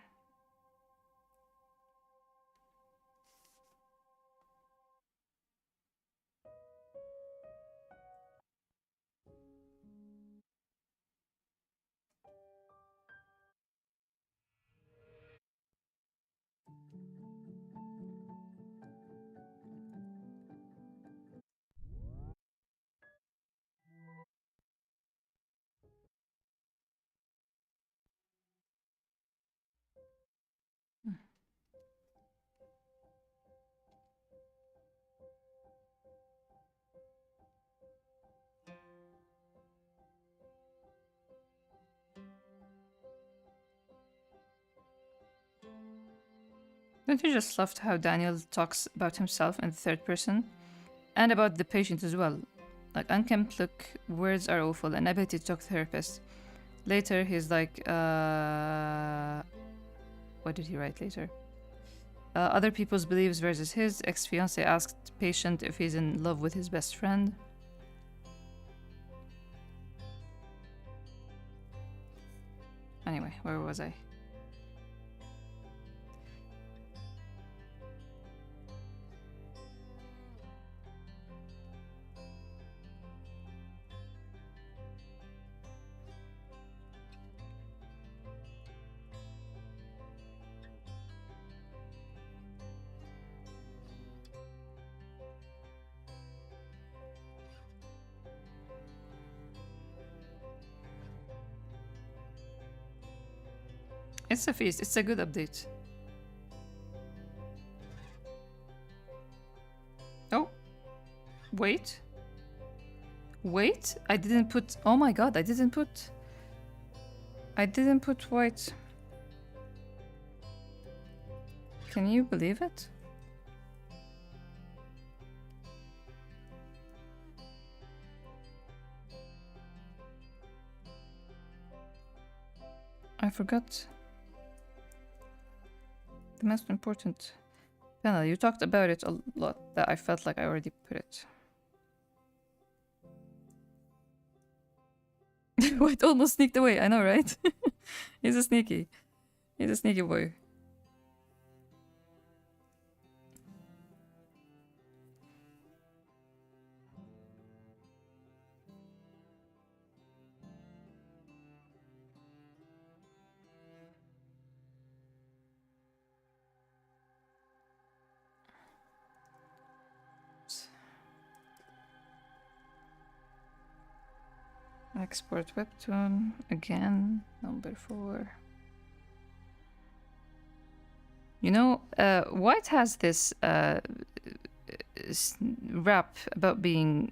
Don't you just love how Daniel talks about himself in the third person? And about the patient as well. Like, unkempt look, words are awful, inability to talk to therapist. Later, he's like, what did he write later? Other people's beliefs versus his. Ex-fiancé asked patient if he's in love with his best friend. Anyway, where was I? It's a feast. It's a good update. Oh. Wait. Wait. I didn't put... Oh my god, I didn't put white. Can you believe it? I forgot. The most important panel. You talked about it a lot, that I felt like I already put it. White almost sneaked away, I know, right? He's a sneaky boy. Export webtoon again, number 4. You know, White has this rap about being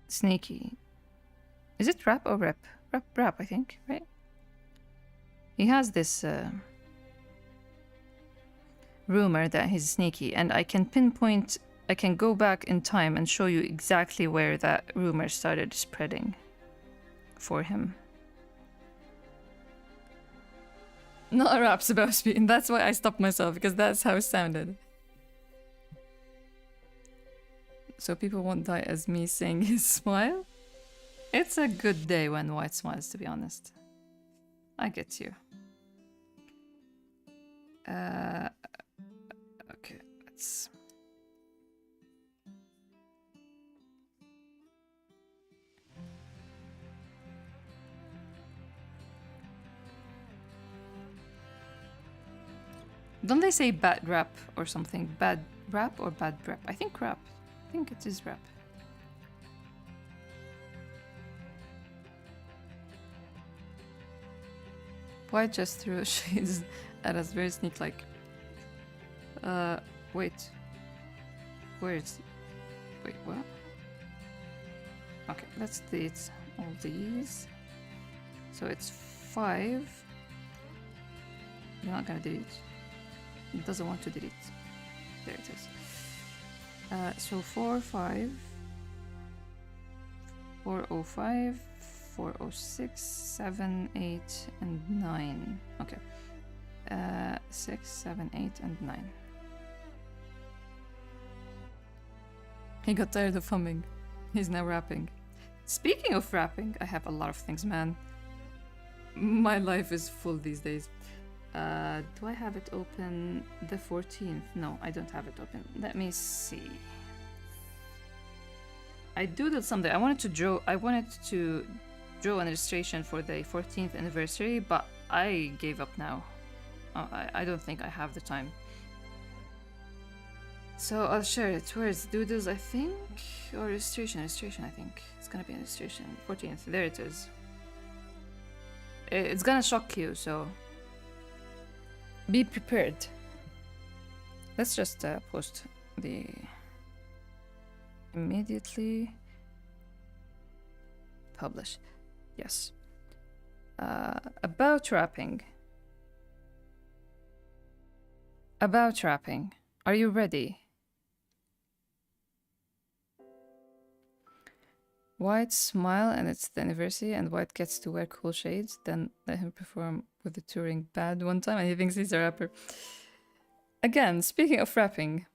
sneaky. Is it rap or rep? Rap, I think, right? He has this rumor that he's sneaky, and I can pinpoint. I can go back in time and show you exactly where that rumor started spreading for him. Not a rap about speed. That's why I stopped myself, because that's how it sounded. So people won't die as me saying his smile? It's a good day when White smiles, to be honest. I get you. Okay, let's... Don't they say bad rap or something? Bad rap or bad rap? I think rap. I think it is rap. White just threw shades at us, very sneak-like. Wait. Where is... Wait, what? Okay, let's delete all these. So it's 5. You're not gonna delete. It doesn't want to delete. There it is. So 4, 5, 405, 406, 7, 8, and 9. Okay. 6, 7, 8, and 9. He got tired of humming. He's now rapping. Speaking of rapping, I have a lot of things, man. My life is full these days. Do I have it open the 14th? No, I don't have it open. Let me see. I doodled something. I wanted to draw an illustration for the 14th anniversary, but I gave up now. I don't think I have the time. So I'll share it. Where's doodles, I think? Or illustration, I think. It's gonna be an illustration. 14th, there it is. It's gonna shock you, so be prepared. Let's just post the immediately publish. Yes. About rapping. About rapping. Are you ready? White smile and it's the anniversary and White gets to wear cool shades. Then let him perform with the touring band one time and he thinks he's a rapper. Again, speaking of rapping.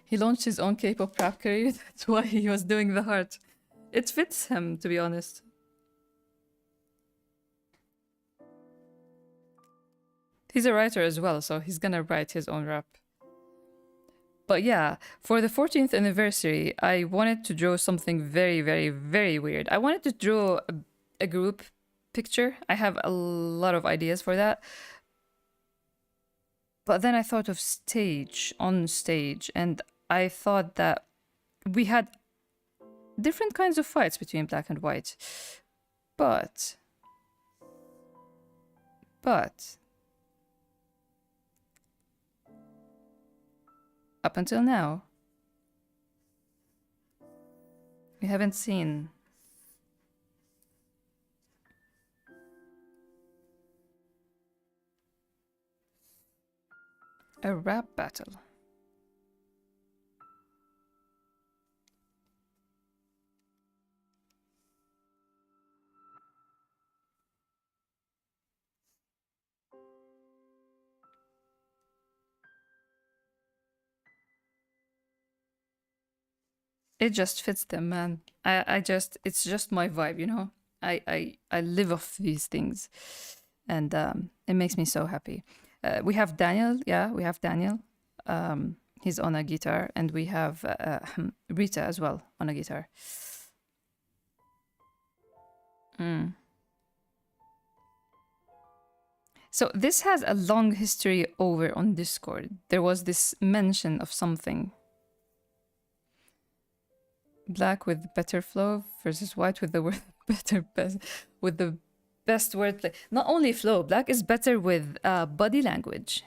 He launched his own K-pop rap career. That's why he was doing the heart. It fits him, to be honest. He's a writer as well, so he's gonna write his own rap. But yeah, for the 14th anniversary, I wanted to draw something very, very, very weird. I wanted to draw a group picture. I have a lot of ideas for that. But then I thought of on stage, and I thought that we had different kinds of fights between black and white. But up until now, we haven't seen a rap battle. It just fits them, man. It's just my vibe, you know? I live off these things. And it makes me so happy. We have Daniel, we have Daniel. He's on a guitar. And we have Rita as well on a guitar. So this has a long history over on Discord. There was this mention of something. Black with better flow versus white with the word with the best wordplay. Not only flow, black is better with body language.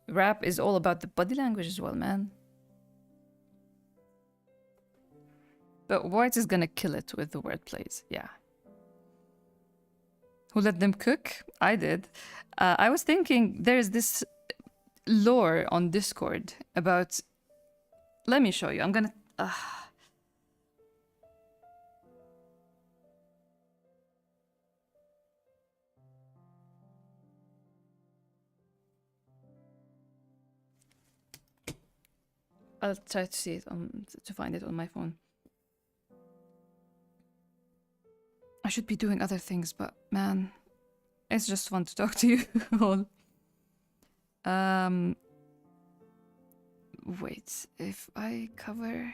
Rap is all about the body language as well, man. But white is gonna kill it with the wordplays, yeah. Who let them cook? I did. I was thinking there's this lore on Discord about... Let me show you. I'm gonna... I'll try to see it to find it on my phone. I should be doing other things, but man, it's just fun to talk to you all. Wait, if I cover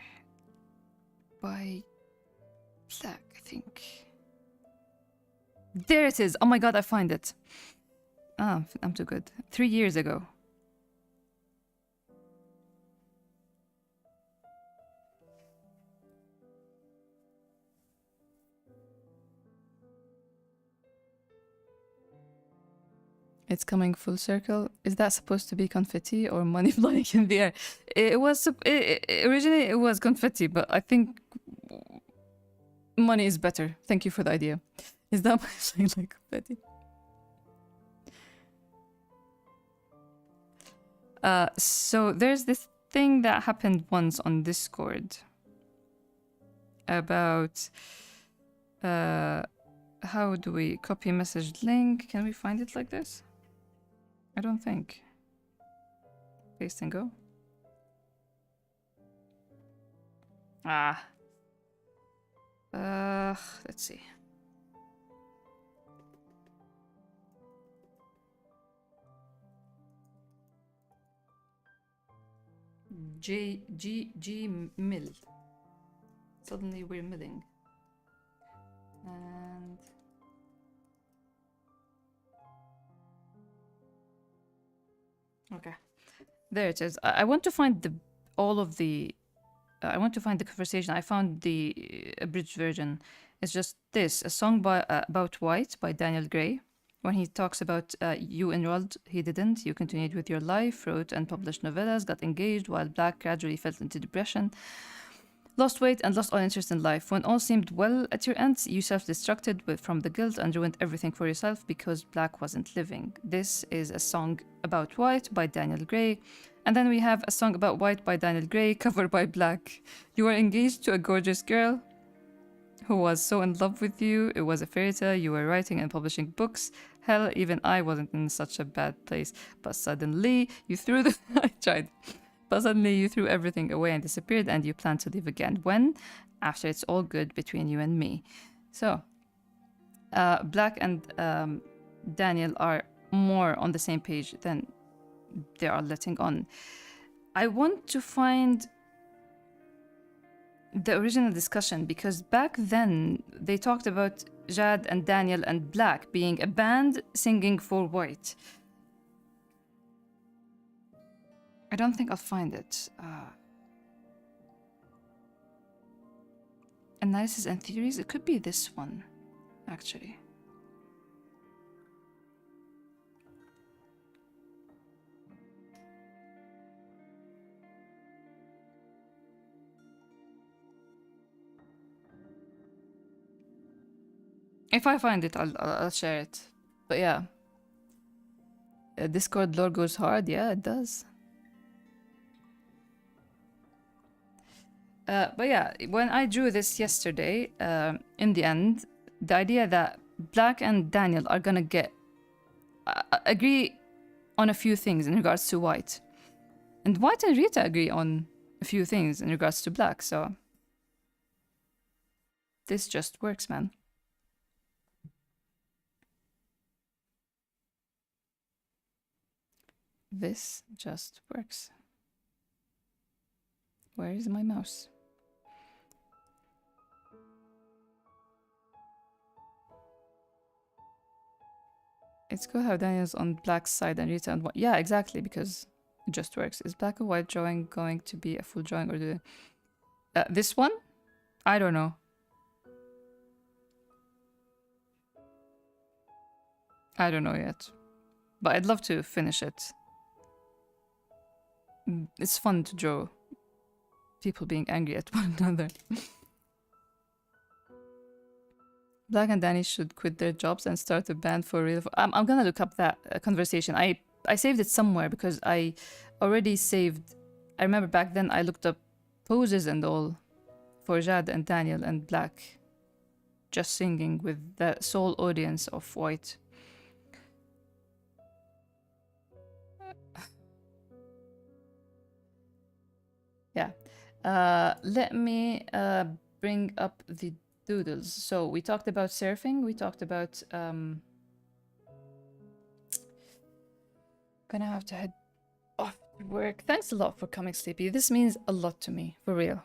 by black, I think. There it is. Oh my god, I find it. Ah, I'm too good. 3 years ago. It's coming full circle. Is that supposed to be confetti or money flying in the air? It was originally it was confetti, but I think money is better. Thank you for the idea. Is that like confetti? So there's this thing that happened once on Discord about how do we copy message link? Can we find it like this? I don't think. Paste and go. Let's see. G mill. Suddenly we're milling. And okay, there it is. I want to find the all of the. I want to find the conversation. I found the abridged version. It's just this: a song by about White by Daniel Gray. When he talks about you enrolled, he didn't. You continued with your life, wrote and published novellas, got engaged, while Black gradually fell into depression, lost weight, and lost all interest in life. When all seemed well at your end, you self-destructed from the guilt and ruined everything for yourself because Black wasn't living. This is a song about White by Daniel Gray. And then we have a song about White by Daniel Gray, covered by Black. You were engaged to a gorgeous girl who was so in love with you. It was a fairy tale. You were writing and publishing books. Hell, even I wasn't in such a bad place. But suddenly, you threw the... I tried. But suddenly, you threw everything away and disappeared, and you plan to live again. When? After it's all good between you and me. So, Black and Daniel are more on the same page than they are letting on. I want to find the original discussion, because back then they talked about Jad and Daniel and Black being a band singing for White. I don't think I'll find it. Analysis and theories? It could be this one, actually. If I find it, I'll share it. But yeah. Discord lore goes hard. Yeah, it does. But yeah, when I drew this yesterday, in the end, the idea that Black and Daniel are gonna get agree on a few things in regards to White. And White and Rita agree on a few things in regards to Black, so this just works, man. This just works. Where is my mouse? It's cool how Daniel's on Black's side and Rita on White. Yeah, exactly, because it just works. Is Black or White drawing going to be a full drawing, or do they... this one? I don't know. I don't know yet. But I'd love to finish it. It's fun to draw people being angry at one another. Black and Danny should quit their jobs and start a band for real. I'm gonna look up that conversation. I saved it somewhere because I already saved... I remember back then I looked up poses and all for Jad and Daniel and Black just singing with the sole audience of White. Yeah. Let me bring up the Doodles. So we talked about surfing. We talked about gonna have to head off to work. Thanks a lot for coming, Sleepy. This means a lot to me, for real.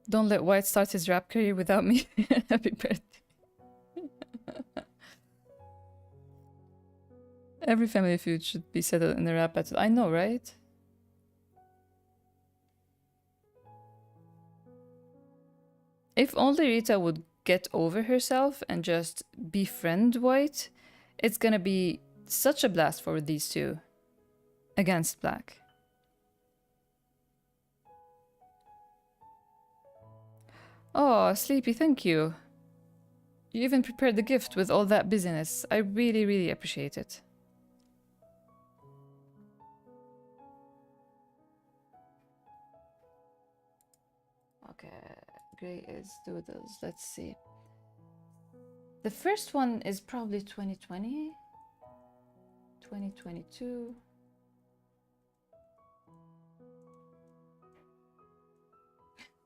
Don't let White start his rap career without me. Happy birthday. Every Family Feud should be settled in a rap battle. I know, right? If only Rita would get over herself and just befriend White, it's gonna be such a blast for these two against Black. Oh, Sleepy, thank you. You even prepared the gift with all that busyness. I really, really appreciate it. Okay, Grey is Doodles. Let's see. The first one is probably 2020, 2022.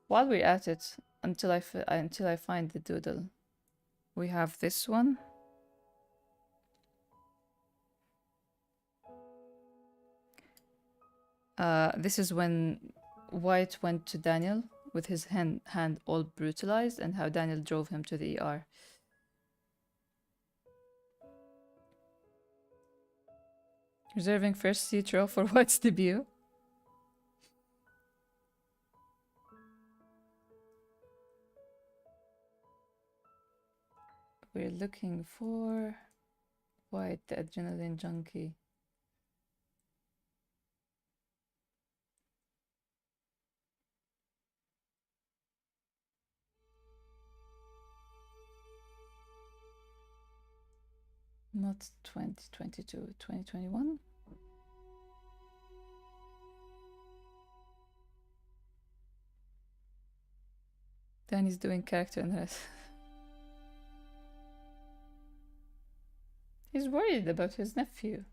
While we're at it, until I find the doodle, we have this one. This is when White went to Daniel with his hand all brutalized, and how Daniel drove him to the ER. Reserving first seat row for White's debut. We're looking for White, the adrenaline junkie. Not 2022, 2021. Danny's doing character analysis. He's worried about his nephew.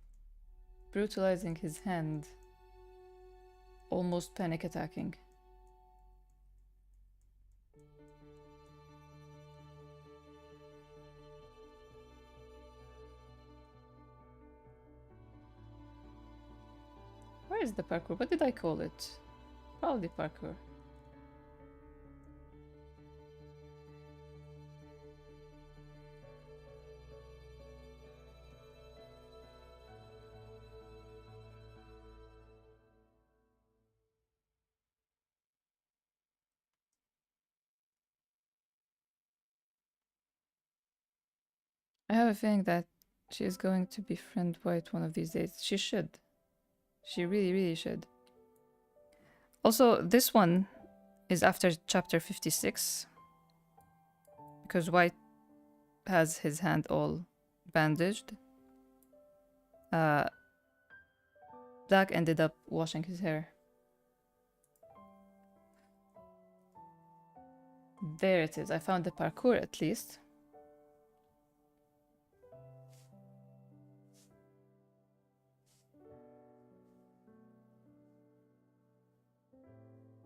Brutalizing his hand. Almost panic attacking. Where is the parkour? What did I call it? Probably parkour. I have a feeling that she is going to befriend White one of these days. She should. She really, really should. Also, this one is after chapter 56. Because White has his hand all bandaged. Black ended up washing his hair. There it is. I found the parkour at least.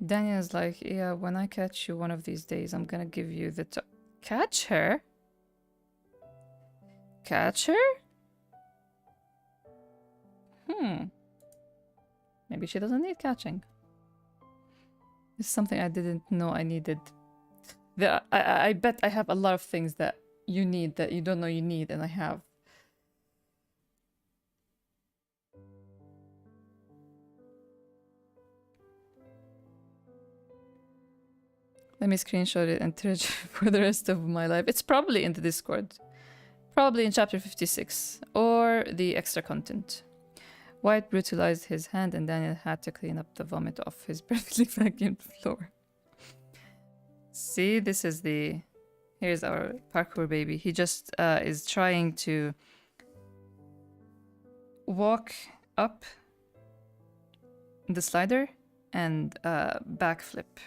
Daniel's like, yeah, when I catch you one of these days, I'm gonna give you the catch her? Catch her? Maybe she doesn't need catching. This is something I didn't know I needed. I bet I have a lot of things that you need that you don't know you need, and I have. Let me screenshot it and treasure for the rest of my life. It's probably in the Discord. Probably in chapter 56. Or the extra content. White brutalized his hand and Daniel had to clean up the vomit off his perfectly vacuumed floor. See, this is the... Here's our parkour baby. He just is trying to walk up the slider and backflip.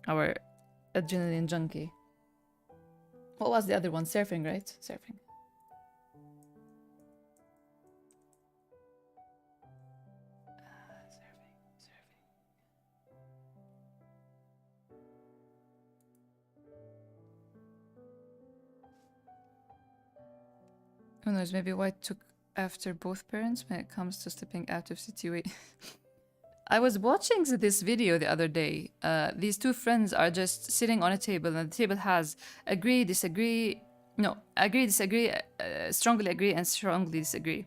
Our adrenaline junkie. What was the other one? Surfing, right? Surfing. Surfing. Who knows, maybe White took after both parents when it comes to stepping out of situation. I was watching this video the other day. These two friends are just sitting on a table, and the table has agree, disagree, no, agree, disagree, strongly agree, and strongly disagree.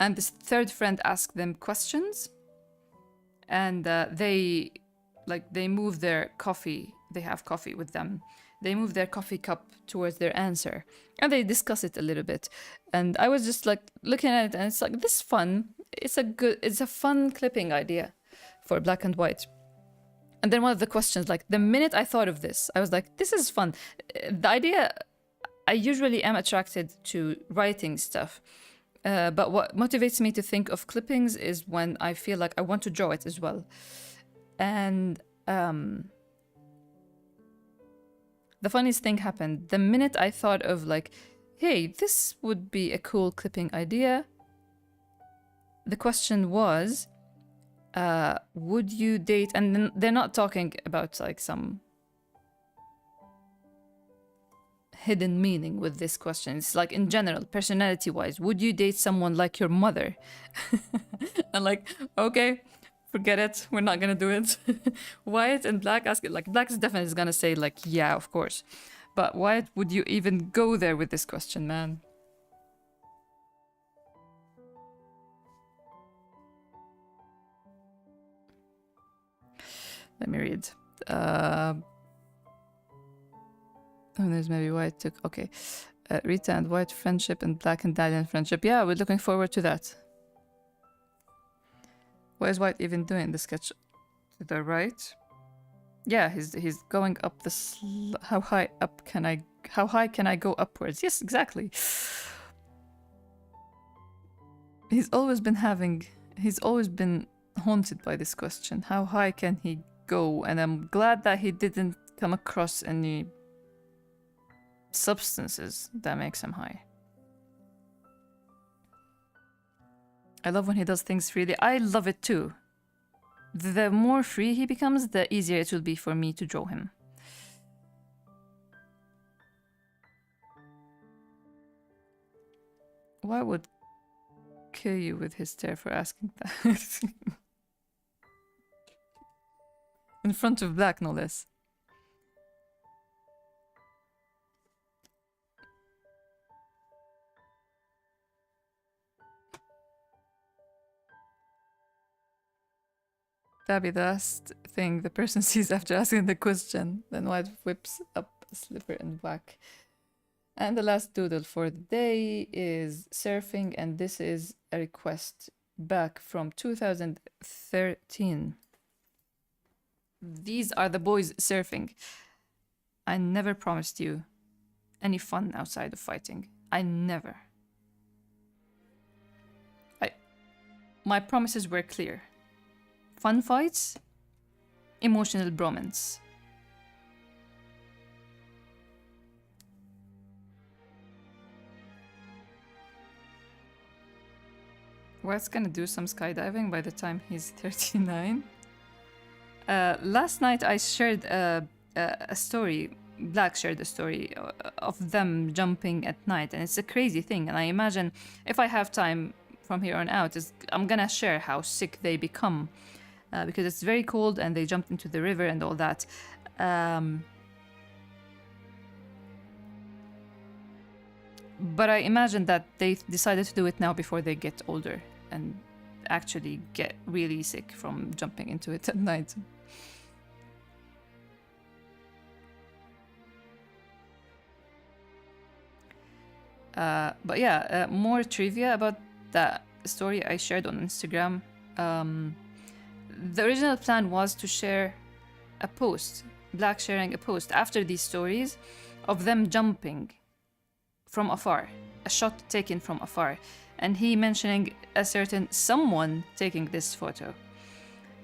And this third friend asked them questions, and they move their coffee. They have coffee with them. They move their coffee cup towards their answer, and they discuss it a little bit. And I was just like looking at it, and it's like, this is fun. It's a fun clipping idea for Black and White. And then one of the questions, like the minute I thought of this, I was like, this is fun. The idea, I usually am attracted to writing stuff. But what motivates me to think of clippings is when I feel like I want to draw it as well. And the funniest thing happened. The minute I thought of like, hey, this would be a cool clipping idea, the question was, would you date, and then they're not talking about like some hidden meaning with this question. It's like in general, personality wise, would you date someone like your mother? And like, okay, forget it, we're not gonna do it. Wyatt and Black ask it, like Black is definitely gonna say like, yeah, of course. But Wyatt, would you even go there with this question, man? Let me read. Oh, there's maybe White took. Okay. Rita and White friendship and Black and Dalian friendship. Yeah, we're looking forward to that. What is White even doing? The sketch to the right? Yeah, he's going up the. How high up can I? How high can I go upwards? Yes, exactly. He's always been haunted by this question. How high can he go? And I'm glad that he didn't come across any substances that makes him high. I love when he does things freely. I love it too. The more free he becomes, the easier it will be for me to draw him. Why would kill you with his stare for asking that? In front of Black, no less. That'd be the last thing the person sees after asking the question. Then White whips up a slipper and whack. And the last doodle for the day is surfing, and this is a request back from 2013. These are the boys surfing. I never promised you any fun outside of fighting. I never. My promises were clear. Fun fights, emotional bromance. Wes gonna do some skydiving by the time he's 39. Last night I shared a story. Black shared a story of them jumping at night, and it's a crazy thing. And I imagine if I have time from here on out, I'm gonna share how sick they become. Because it's very cold and they jumped into the river and all that. But I imagine that they decided to do it now before they get older and actually get really sick from jumping into it at night. But yeah, more trivia about that story I shared on Instagram. The original plan was to share a post, Black sharing a post after these stories of them jumping from afar, a shot taken from afar, and he mentioning a certain someone taking this photo.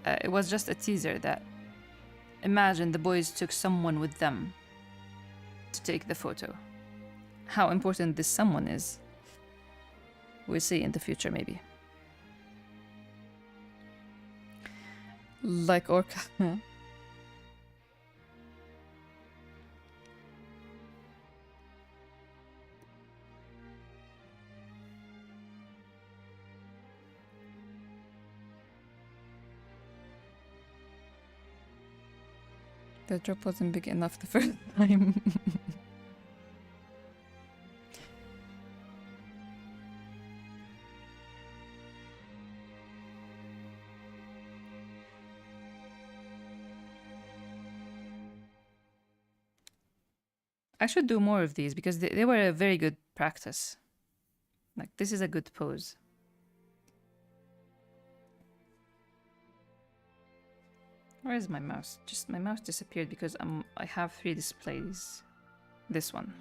It was just a teaser that imagine the boys took someone with them to take the photo. How important this someone is, we'll see in the future maybe. Like Orca. The drop wasn't big enough the first time. I should do more of these because they were a very good practice. Like, this is a good pose. Where is my mouse? Just my mouse disappeared because I have 3 displays. This one.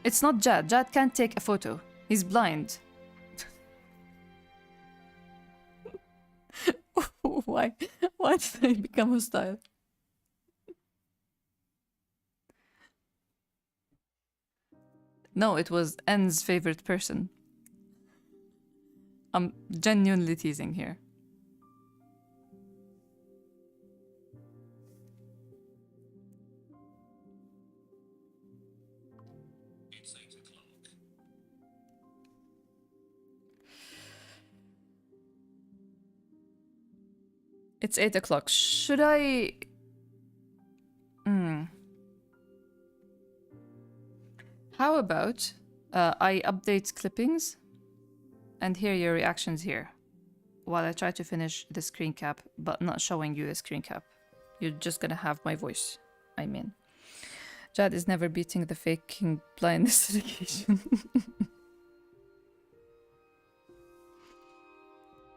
It's not Jad. Jad can't take a photo. He's blind. Why? Why did I become hostile? No, it was N's favorite person. I'm genuinely teasing here. It's 8 o'clock. Should I... How about I update clippings and hear your reactions here while I try to finish the screen cap, but not showing you the screen cap. You're just gonna have my voice, I mean. Jad is never beating the faking blindness litigation.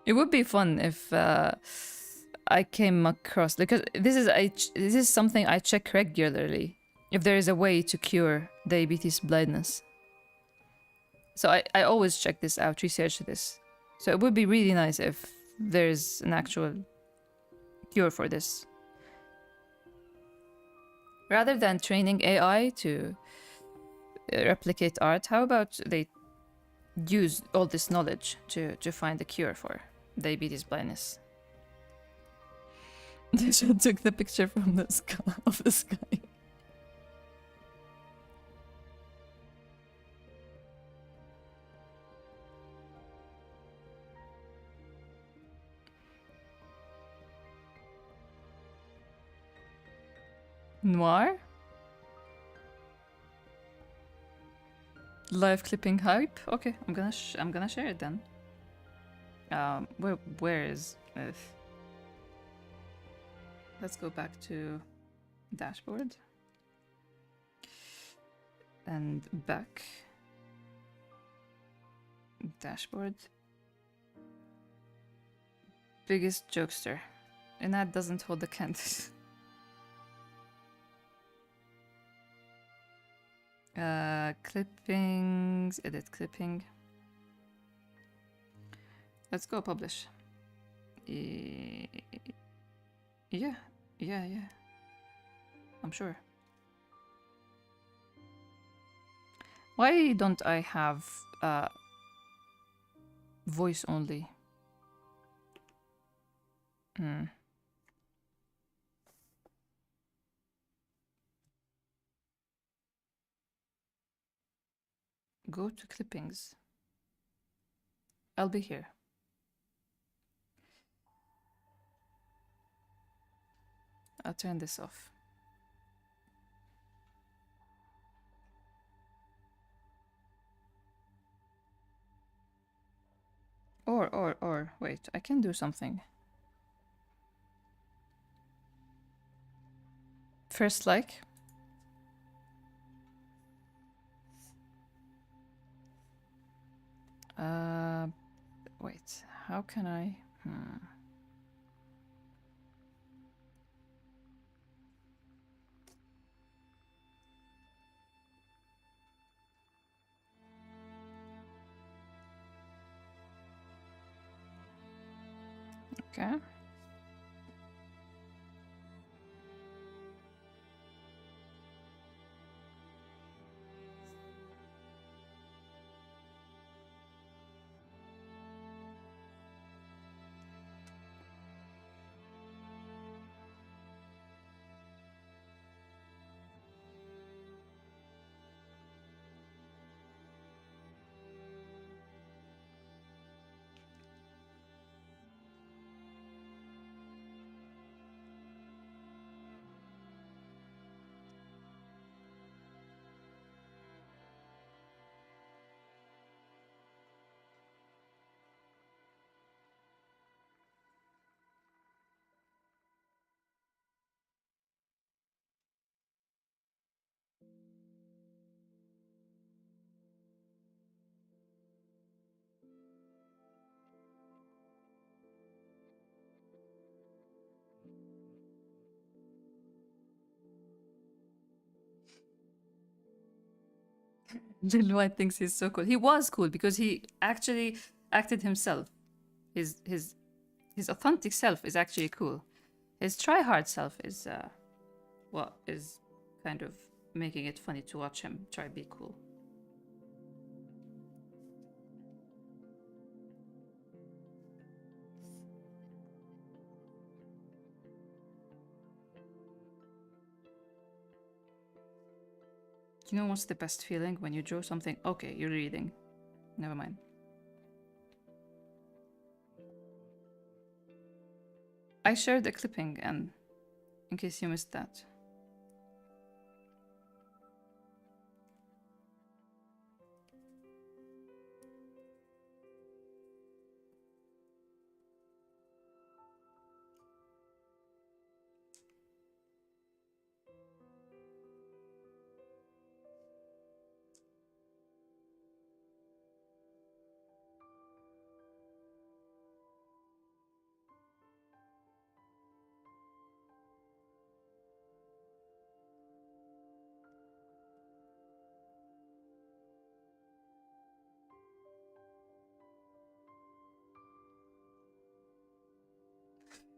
It would be fun if I came across, because this is something I check regularly, if there is a way to cure diabetes blindness. So I always check this out, research this. So it would be really nice if there's an actual cure for this. Rather than training AI to replicate art, how about they use all this knowledge to find a cure for diabetes blindness? They should took the picture from the sky of the sky. Noir? Live clipping hype? Okay, I'm gonna share it then. Where is it? Let's go back to dashboard and back. Dashboard. Biggest jokester. And that doesn't hold the candle. Clippings, edit clipping. Let's go publish. Yeah. I'm sure. Why don't I have voice only? Go to clippings. I'll be here. I'll turn this off. Or, wait, I can do something. First like. Wait, how can I? Okay. Little White thinks he's so cool. He was cool because he actually acted himself. His authentic self is actually cool. His try-hard self is what is kind of making it funny to watch him try be cool. You know what's the best feeling? When you draw something. Okay, you're reading. Never mind. I shared a clipping, and in case you missed that.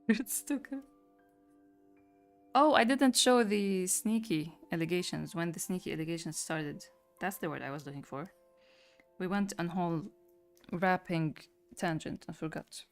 It's too good. Oh, I didn't show the sneaky allegations when the sneaky allegations started. That's the word I was looking for. We went on whole rapping tangent and forgot.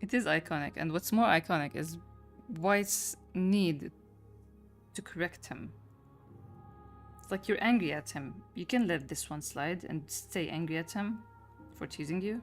It is iconic, and what's more iconic is White's need to correct him. It's like you're angry at him. You can let this one slide and stay angry at him for teasing you.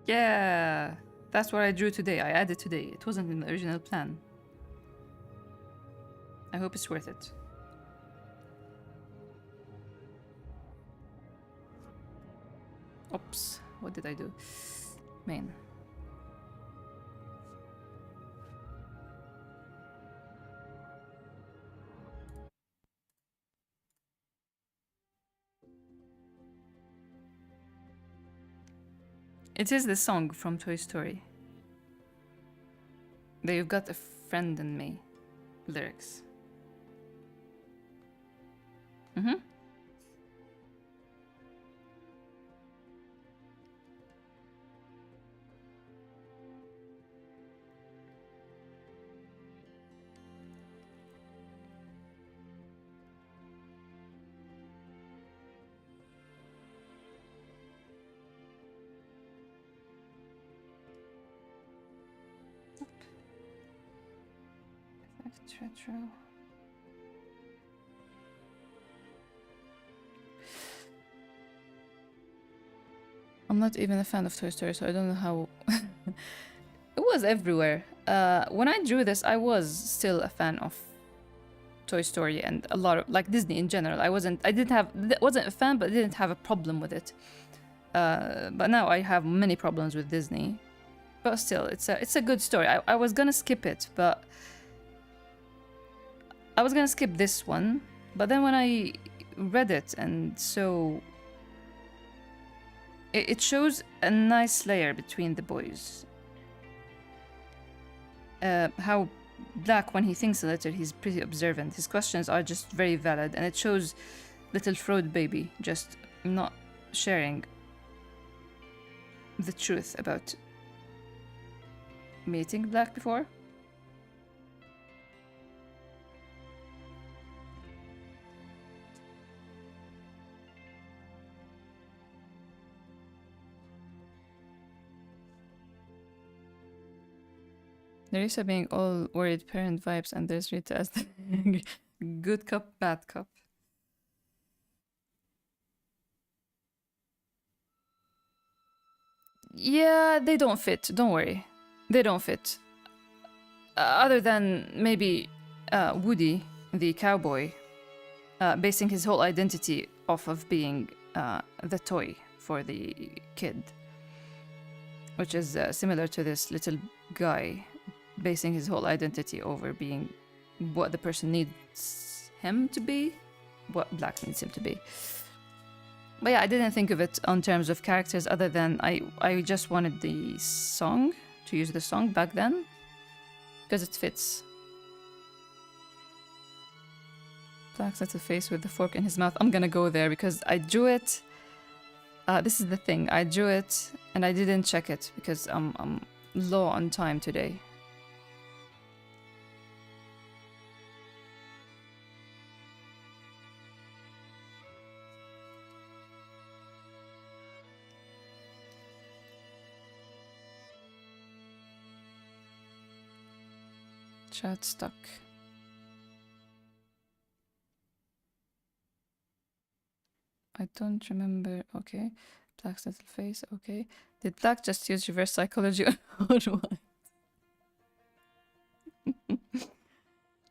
Yeah, that's what I drew today. I added today. It wasn't in the original plan. I hope it's worth it. Oops, what did I do? Main. It is the song from Toy Story. The You've Got a Friend in Me lyrics. Mm-hmm. Retro. I'm not even a fan of Toy Story, so I don't know how. It was everywhere. When I drew this, I was still a fan of Toy Story and a lot of like Disney in general. wasn't a fan, but I didn't have a problem with it. But now I have many problems with Disney. But still, it's a good story. I was gonna skip it, but I was gonna skip this one. But then when I read it, and so it shows a nice layer between the boys. How Black, when he thinks a little, he's pretty observant. His questions are just very valid, and it shows little Freud baby just not sharing the truth about meeting Black before. Larissa being all worried parent vibes, and there's Rita as the good cop, bad cop. Yeah, they don't fit. Don't worry. They don't fit. Other than maybe Woody, the cowboy, basing his whole identity off of being the toy for the kid. Which is similar to this little guy basing his whole identity over being what the person needs him to be, what Black needs him to be. But yeah, I didn't think of it on terms of characters other than I just wanted the song, to use the song back then, because it fits. Black's little face with the fork in his mouth. I'm gonna go there because I drew it. This is the thing, I drew it and I didn't check it because I'm low on time today. Chat stuck. I don't remember. Okay. Black's little face. Okay. Did Black just use reverse psychology or what?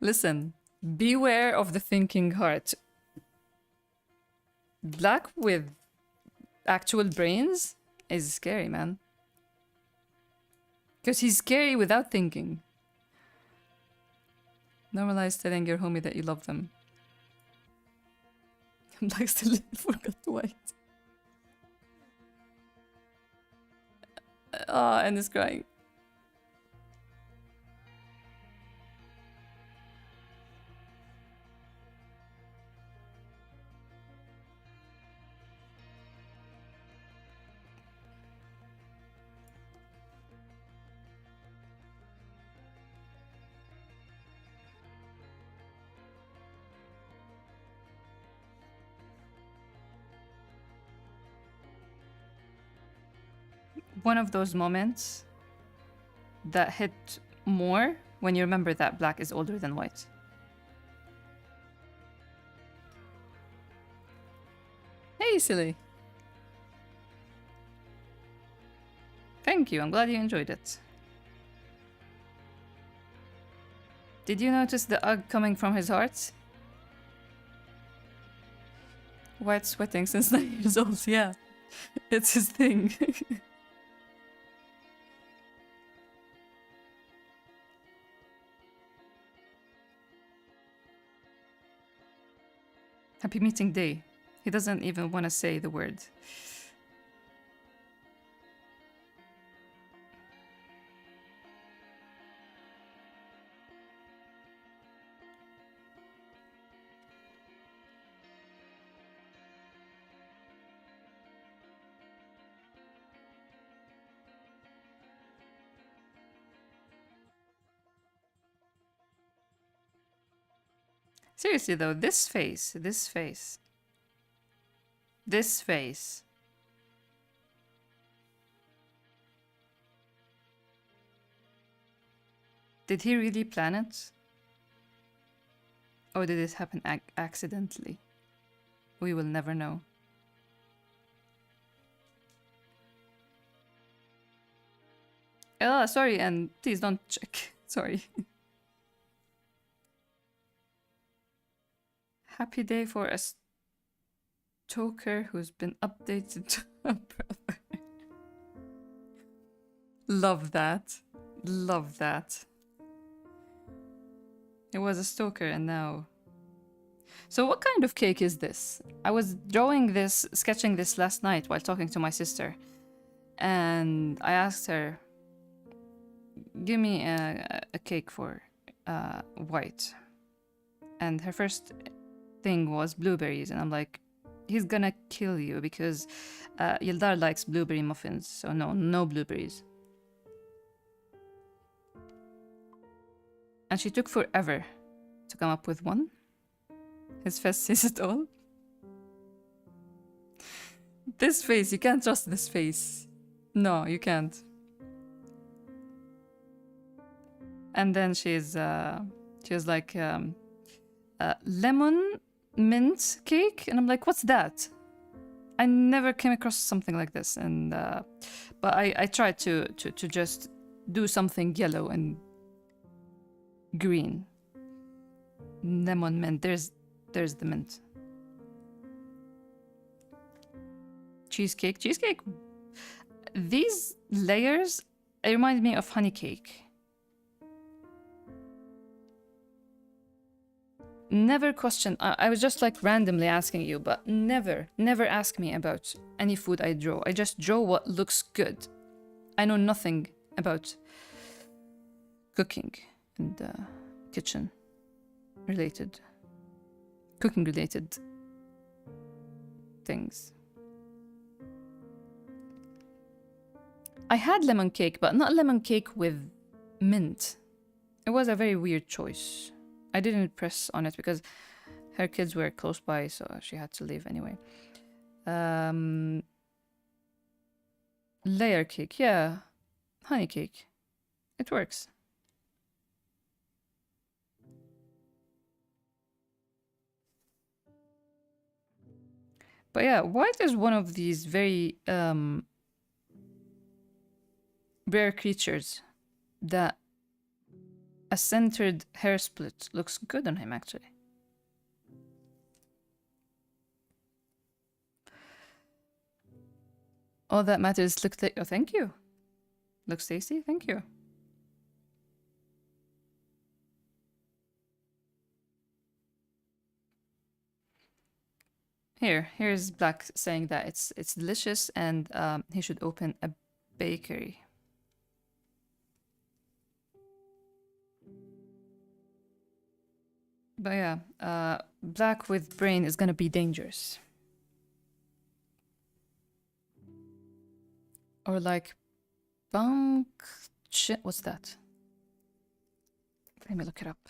Listen. Beware of the thinking heart. Black with actual brains is scary, man. Because he's scary without thinking. Normalize telling your homie that you love them. Black still forgot white. And is crying. One of those moments that hit more when you remember that Black is older than white. Hey, silly. Thank you, I'm glad you enjoyed it. Did you notice the ugh coming from his heart? White sweating since 9 years old, yeah. It's his thing. Happy meeting day. He doesn't even want to say the word. Seriously though, this face. Did he really plan it? Or did it happen accidentally? We will never know. Oh, sorry, and please don't check. Sorry. Happy day for a stalker who's been updated to a brother. Love that. Love that. It was a stalker and now... So what kind of cake is this? I was sketching this last night while talking to my sister. And I asked her, give me a cake for white. And her first thing was blueberries. And I'm like, he's gonna kill you because Yildar likes blueberry muffins. So no blueberries. And she took forever to come up with one. His face says it all. This face, you can't trust this face. No, you can't. And then she was like, lemon mint cake, and I'm like, what's that? I never came across something like this, and but I tried to just do something yellow and green. Lemon mint. There's the mint. Cheesecake. These layers, it remind me of honey cake. Never question. I was just like randomly asking you, but never ask me about any food I draw. I just draw what looks good. I know nothing about cooking and kitchen related, cooking related things. I had lemon cake, but not lemon cake with mint. It was a very weird choice. I didn't press on it because her kids were close by, so she had to leave anyway. Layer cake, yeah. Honey cake. It works. But yeah, white is one of these very rare creatures that a centered hair split looks good on him, actually. All that matters look oh, thank you. Looks tasty, thank you. Here's Black saying that it's delicious and he should open a bakery. But yeah, Black with brain is gonna be dangerous. Or like bunk what's that? Let me look it up.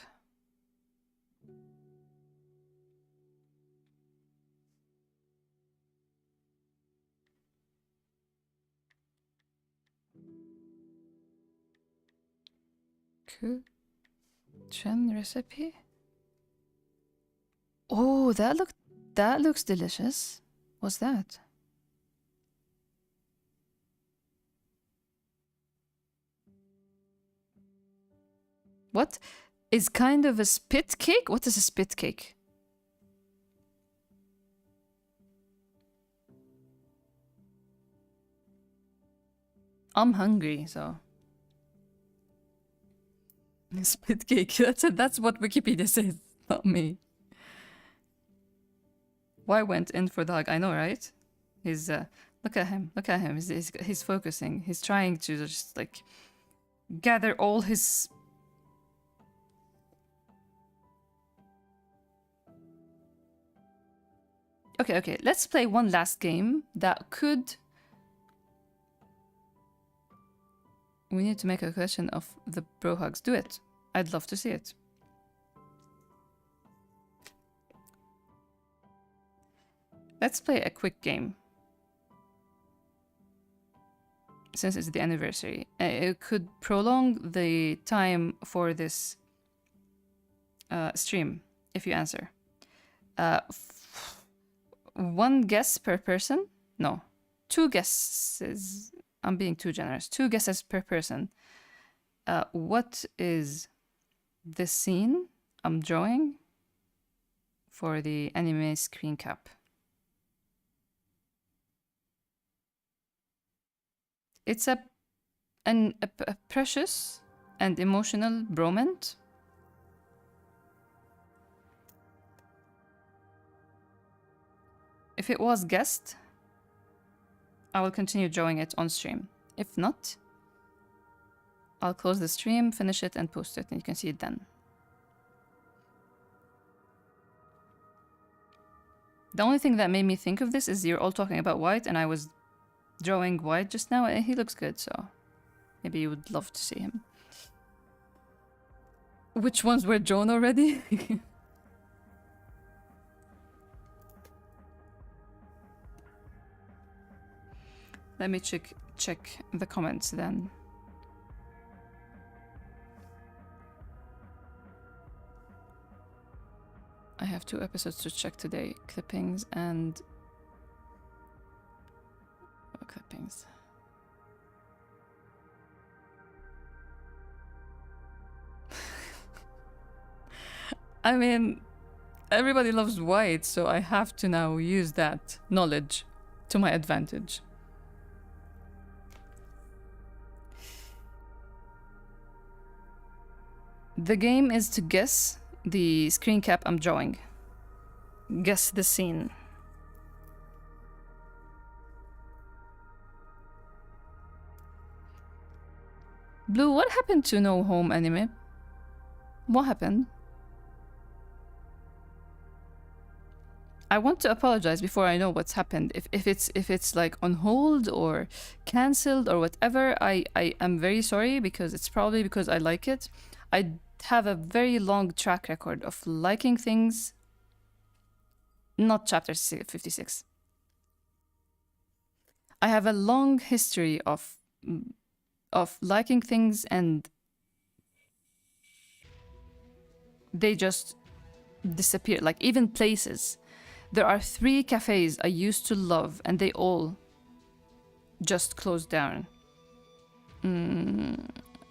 Chen recipe? Oh, that looks delicious. What's that? What is kind of a spit cake? What is a spit cake? I'm hungry, so spit cake. That's what Wikipedia says, not me. Why went in for the hug? I know, right? He's look at him. Look at him. He's focusing. He's trying to just like gather all his. Okay. Let's play one last game that could. We need to make a collection of the bro hugs. Do it. I'd love to see it. Let's play a quick game. Since it's the anniversary, it could prolong the time for this stream if you answer. One guess per person? No. 2 guesses. I'm being too generous. 2 guesses per person. What is the scene I'm drawing for the anime screen cap? It's a a precious and emotional bromance. If it was guessed, I will continue drawing it on stream. If not, I'll close the stream, finish it, and post it, and you can see it then. The only thing that made me think of this is you're all talking about White, and I was drawing White just now, and he looks good, so maybe you would love to see him. Which ones were drawn already? Let me check the comments then. I have 2 episodes to check today. Clippings and... oh, clippings. I mean, everybody loves White, so I have to now use that knowledge to my advantage. The game is to guess the screen cap I'm drawing. Guess the scene. Blue, what happened to No Home anime? What happened? I want to apologize before I know what's happened. If it's like on hold or cancelled or whatever, I am very sorry, because it's probably because I like it. I have a very long track record of liking things. Not chapter 56. I have a long history of liking things and they just disappear. Like even places. There are 3 cafes I used to love and they all just closed down.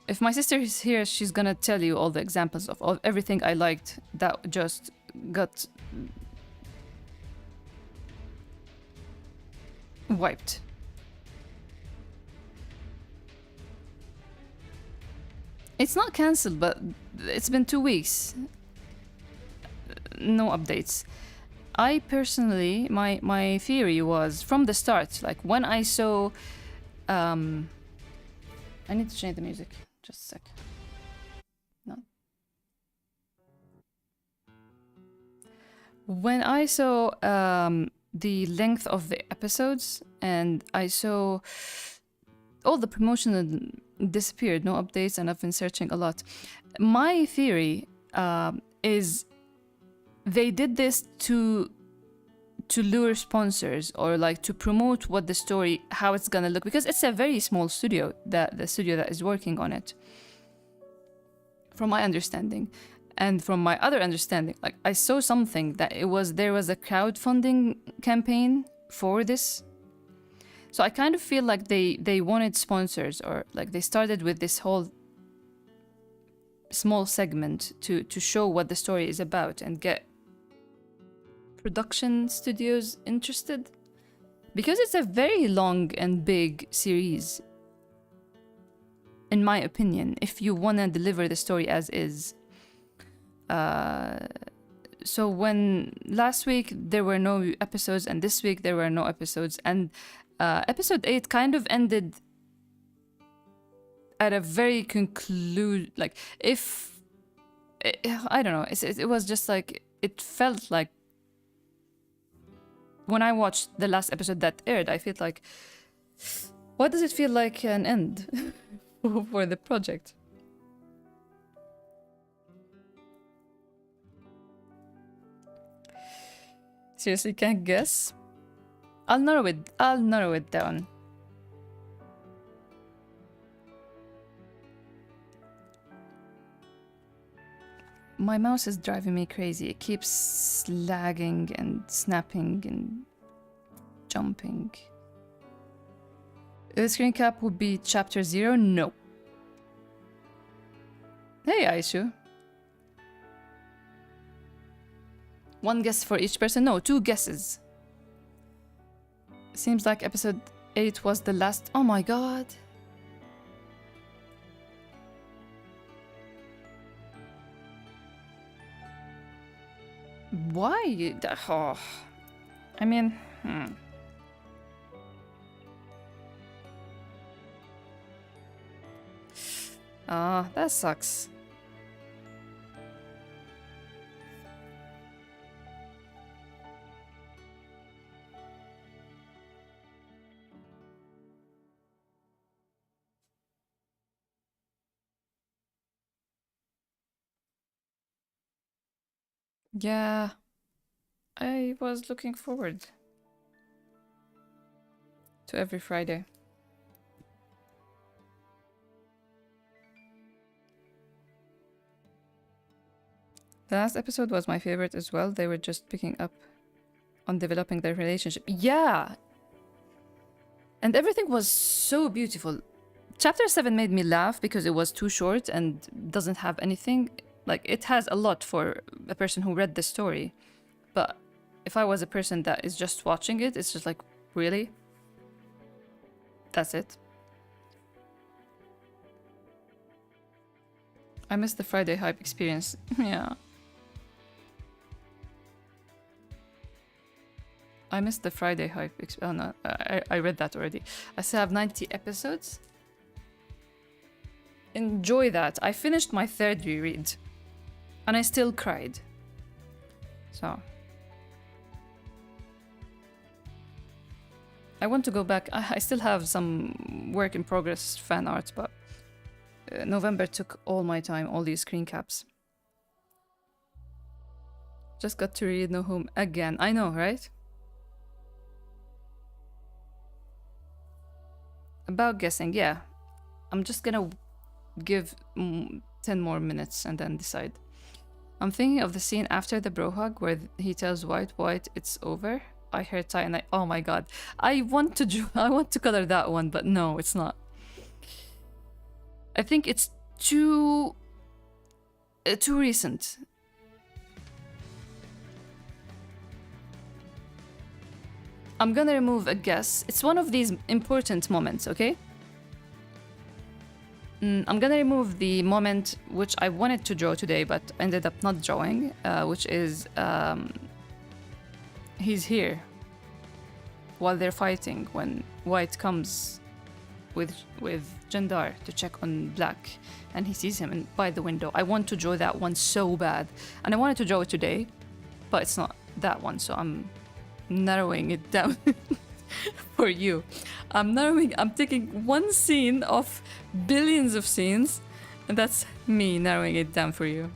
If my sister is here, she's gonna tell you all the examples of everything I liked that just got wiped. It's not cancelled, but it's been 2 weeks. No updates. I personally, my theory was from the start, like when I saw... I need to change the music. Just a sec. No. When I saw the length of the episodes and I saw all the promotion disappeared, no updates, and I've been searching a lot. My theory is they did this to lure sponsors or like to promote what the story, how it's gonna look, because it's a very small studio, the studio that is working on it, from my understanding. And from my other understanding, like I saw something that there was a crowdfunding campaign for this. So I kind of feel like they wanted sponsors, or like they started with this whole small segment to show what the story is about and get production studios interested, because it's a very long and big series, in my opinion, if you want to deliver the story as is. So when last week there were no episodes and this week there were no episodes, and episode 8 kind of ended at a very like, if I don't know, it was just like, it felt like when I watched the last episode that aired, I felt like, why does it feel like an end for the project? Seriously, can't guess? I'll narrow it down. My mouse is driving me crazy. It keeps lagging and snapping and jumping. The screen cap would be chapter 0? No. Hey, Aishu. 1 guess for each person? No, 2 guesses. Seems like episode 8 was the last. Oh my god. Why? Oh. I mean, Ah, that sucks. Yeah, I was looking forward to every Friday. The last episode was my favorite as well. They were just picking up on developing their relationship. Yeah! And everything was so beautiful. Chapter 7 made me laugh because it was too short and doesn't have anything. Like, it has a lot for a person who read the story. But if I was a person that is just watching it, it's just like, really? That's it? I missed the Friday hype experience. Yeah. I missed the Friday hype. Oh no, I read that already. I still have 90 episodes. Enjoy that. I finished my third reread. And I still cried. So. I want to go back. I still have some work in progress fan art, but November took all my time, all these screen caps. Just got to read No Home again. I know, right? About guessing, yeah. I'm just gonna give 10 more minutes and then decide. I'm thinking of the scene after the bro hug where he tells White, it's over. I heard Ty and oh my god. I want to color that one, but no, it's not. I think it's too recent. I'm gonna remove a guess. It's one of these important moments, okay? I'm gonna remove the moment which I wanted to draw today, but ended up not drawing, which is he's here while they're fighting when White comes with Jandar to check on Black, and he sees him by the window. I want to draw that one so bad, and I wanted to draw it today, but it's not that one, so I'm narrowing it down for you. I'm taking one scene of billions of scenes, and that's me narrowing it down for you.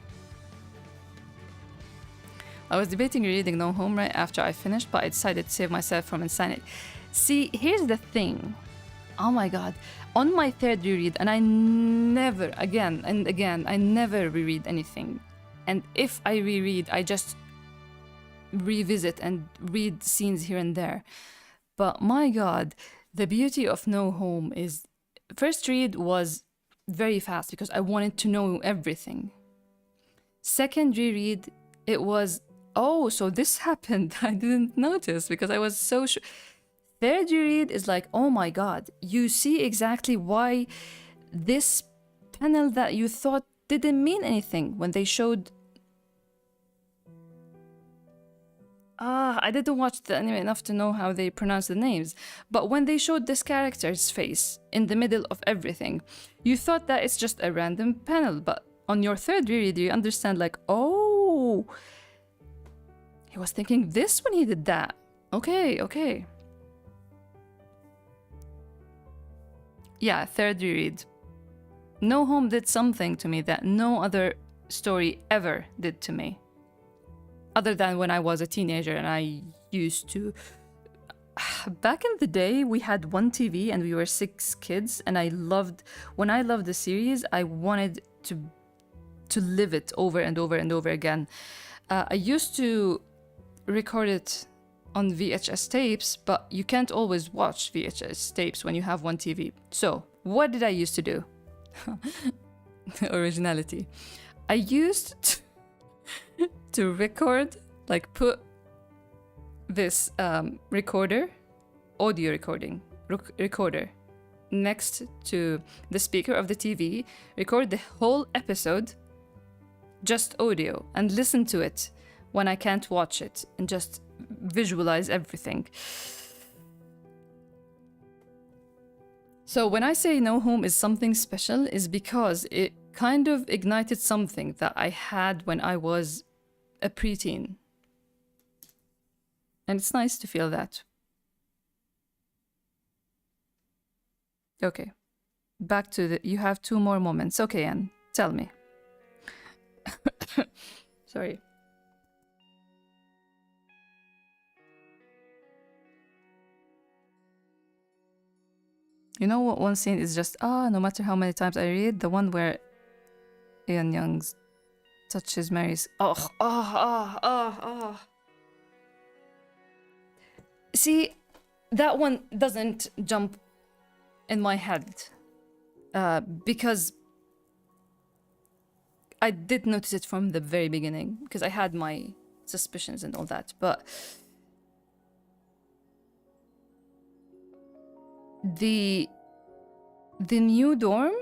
I was debating reading No Home right after I finished, but I decided to save myself from insanity. See, here's the thing. Oh my god. On my third reread, and I never, again and again, I never reread anything. And if I reread, I just revisit and read scenes here and there. But my god, the beauty of No Home is first read was very fast because I wanted to know everything. Second reread, it was, oh, so this happened. I didn't notice because I was so sure. Third reread is like, oh my god, you see exactly why this panel that you thought didn't mean anything when they showed. I didn't watch the anime enough to know how they pronounce the names, but when they showed this character's face in the middle of everything, you thought that it's just a random panel, but on your third reread, you understand like, oh, he was thinking this when he did that. Okay. Yeah, third reread. No Home did something to me that no other story ever did to me. Other than when I was a teenager and I used to... Back in the day, we had one TV and we were 6 kids, and when I loved the series, I wanted to live it over and over and over again. I used to record it on VHS tapes, but you can't always watch VHS tapes when you have one TV. So, what did I used to do? Originality. I used to record, like put this recorder, audio recording, recorder next to the speaker of the TV, record the whole episode, just audio, and listen to it when I can't watch it and just visualize everything. So when I say No Home is something special, is because it kind of ignited something that I had when I was a preteen. And it's nice to feel that. Okay. Back to the... You have 2 more moments. Okay, Anne, tell me. Sorry. You know what one scene is just, no matter how many times I read, the one where Ian Young's touches Mary's... See, that one doesn't jump in my head. Because I did notice it from the very beginning, because I had my suspicions and all that, but the new dorm,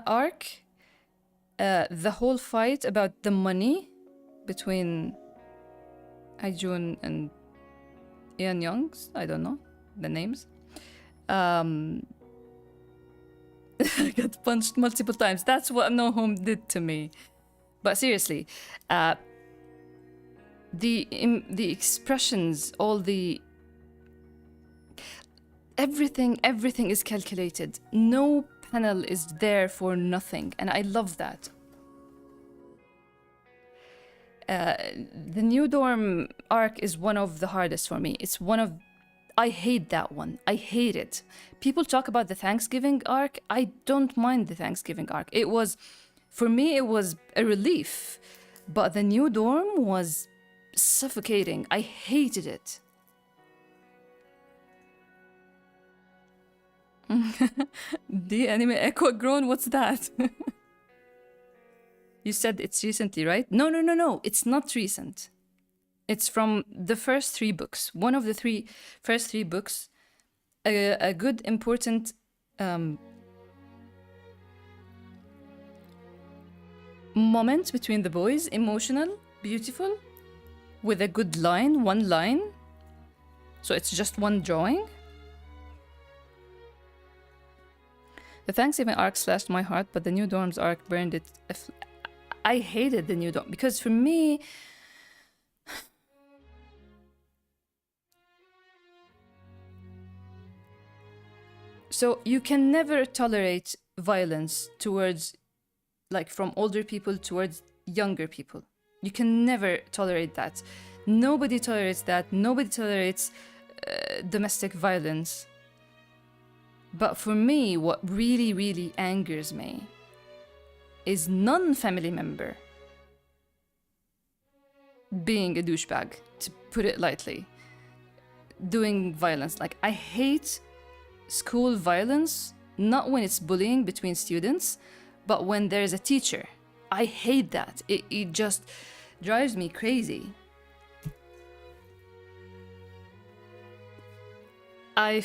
arc, the whole fight about the money between Aijun and Ian Young's, I don't know the names. I got punched multiple times. That's what No Home did to me. But seriously, the expressions, all the... everything is calculated. No panel is there for nothing, and I love that. The new dorm arc is one of the hardest for me. It's one of... I hate that one. I hate it. People talk about the Thanksgiving arc. I don't mind the Thanksgiving arc. It was... for me, it was a relief. But the new dorm was suffocating. I hated it. The anime Echo Grown, what's that? You said it's recently, right? No. It's not recent. It's from the first 3 books. One of the first three books. A good, important moment between the boys. Emotional, beautiful, with a good line, one line. So it's just one drawing. The Thanksgiving arc slashed my heart, but the new dorms arc burned it. I hated the new dorm because for me, so you can never tolerate violence towards, like, from older people towards younger people. You can never tolerate that. Nobody tolerates that. Nobody tolerates domestic violence. But for me, what really, really angers me is non-family member being a douchebag, to put it lightly, doing violence. Like, I hate school violence, not when it's bullying between students, but when there's a teacher. I hate that. It just drives me crazy. I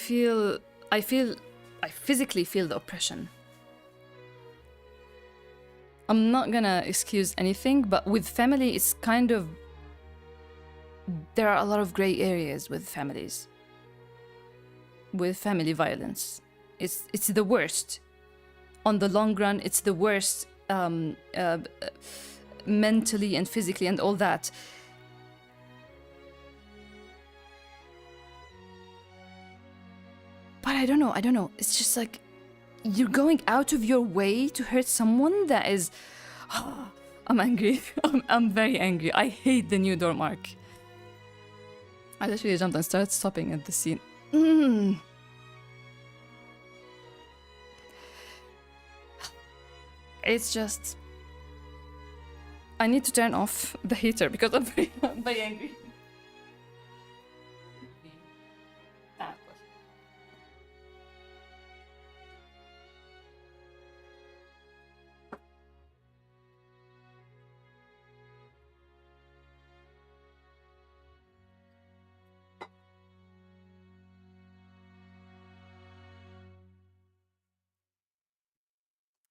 physically feel the oppression. I'm not gonna excuse anything, but with family, it's kind of... there are a lot of gray areas with families. With family violence. It's the worst. On the long run, it's the worst mentally and physically and all that. But I don't know. It's just like, you're going out of your way to hurt someone that is... I'm angry. I'm very angry. I hate the new dorm arc. I literally jumped and started stopping at the scene. It's just... I need to turn off the heater because I'm very angry.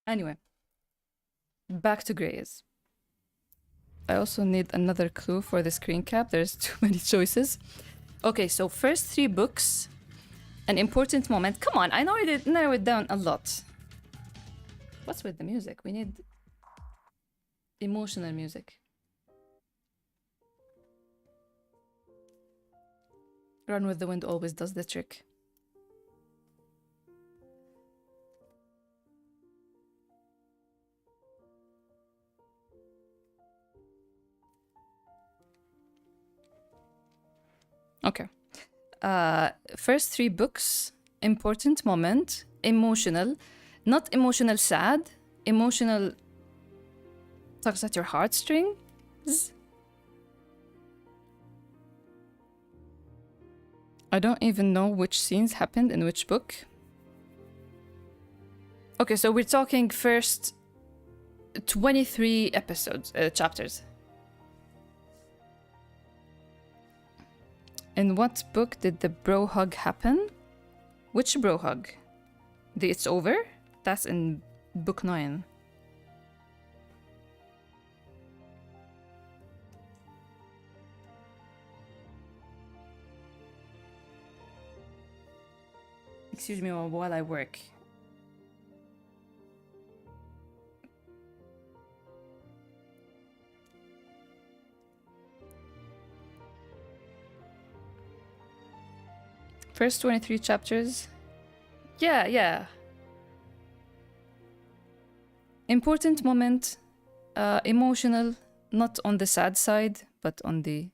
Anyway, Back to Grays. I also need another clue for the screen cap. There's too many choices. Okay, so first 3 books, an important moment. Come on, I narrow it down a lot. What's with the music? We need emotional music. Run with the Wind always does the trick. Okay. First 3 books, important moment, emotional, not emotional sad, emotional tugs at your heartstrings. I don't even know which scenes happened in which book. Okay, so we're talking first 23 episodes, chapters. In what book did the bro hug happen? Which bro hug? The It's Over? That's in book 9. Excuse me while I work. First 23 chapters. Yeah. Important moment. Emotional, not on the sad side, but on the...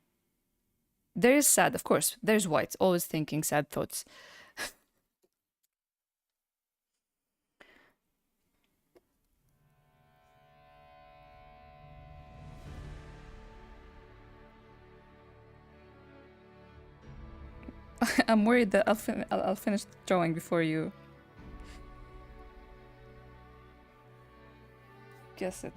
There is sad, of course. There's white, always thinking sad thoughts. I'm worried that I'll finish drawing before you guess it.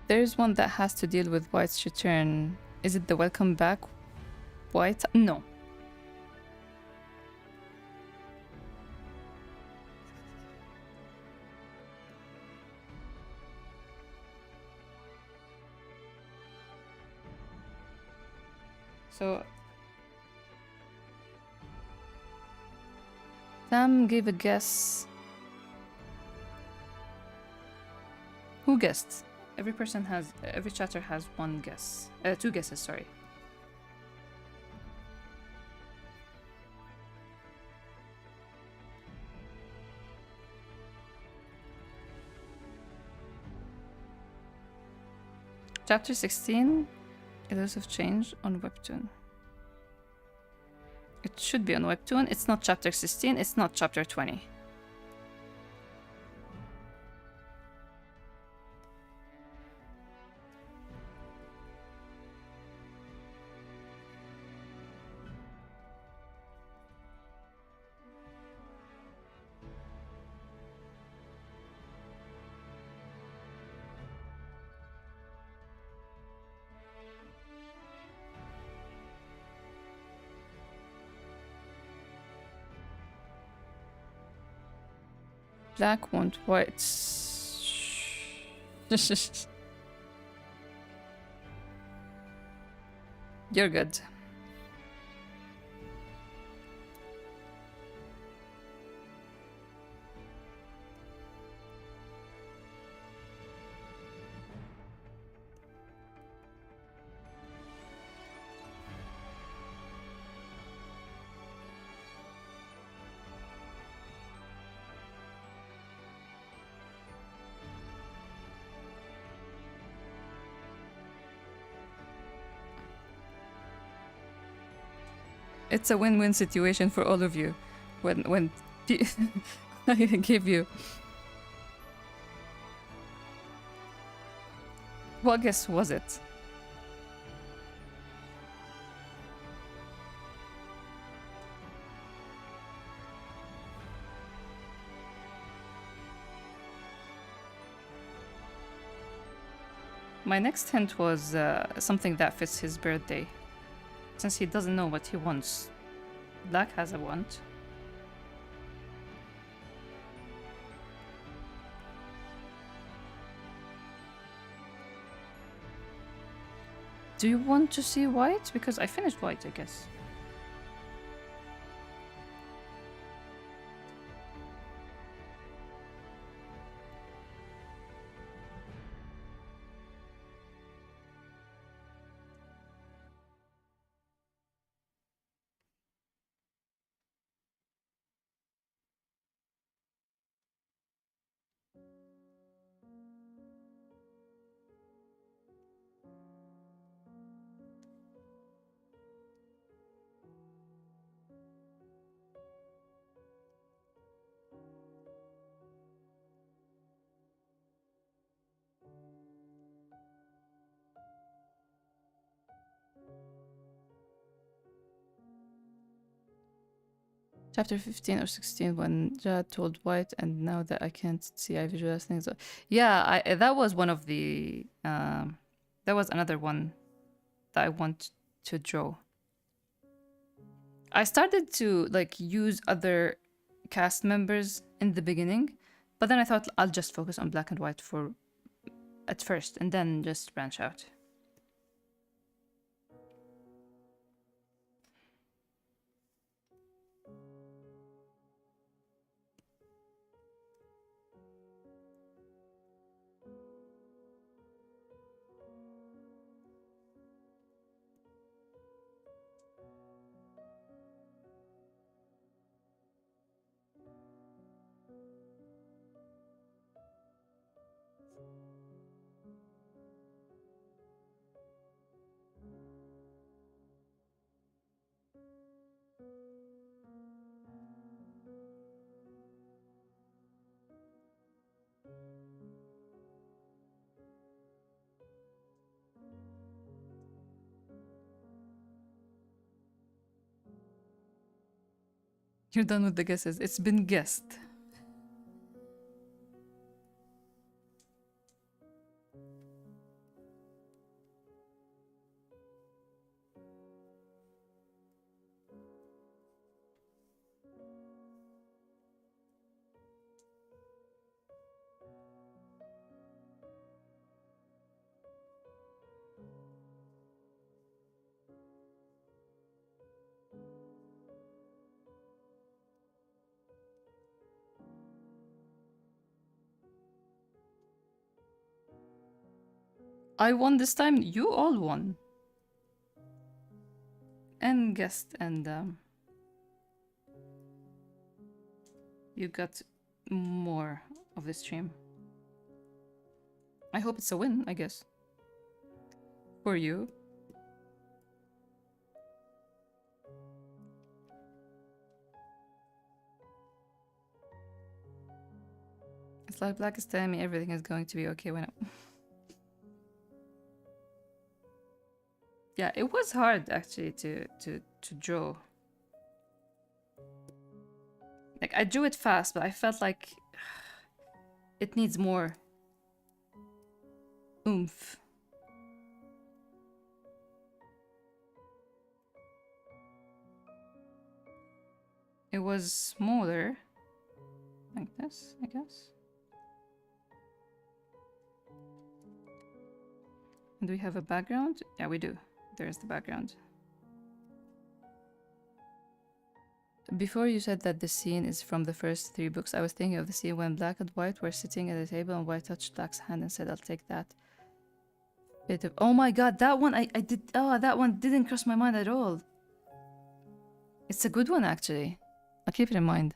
There's one that has to deal with White's return. Is it the Welcome Back White? No. So Sam gave a guess. Who guessed? Every chatter has one guess. 2 guesses, sorry. Chapter 16, Elusive Change on webtoon. It should be on webtoon. It's not chapter 16, it's not chapter 20. Black want white. You're good. It's a win-win situation for all of you. When I give you. What guess was it? My next hint was something that fits his birthday. Since he doesn't know what he wants, Black has a want. Do you want to see White? Because I finished White, I guess. Chapter 15 or 16 when Jad told White, and now that I can't see, I visualize things. Yeah, that was one of the... that was another one that I want to draw. I started to like use other cast members in the beginning, but then I thought I'll just focus on Black and White for at first and then just branch out. You're done with the guesses. It's been guessed. I won this time. You all won. And guessed, and you got more of the stream. I hope it's a win, I guess. For you. It's like Black is telling me everything is going to be okay when I... Yeah, it was hard actually to draw. Like I drew it fast, but I felt like it needs more oomph. It was smaller, like this, I guess. And do we have a background? Yeah, we do. There's the background. Before you said that the scene is from the first 3 books, I was thinking of the scene when Black and White were sitting at a table and White touched Black's hand and said, I'll take that bit of... Oh my god, that one I did... Oh, that one didn't cross my mind at all. It's a good one, actually. I'll keep it in mind.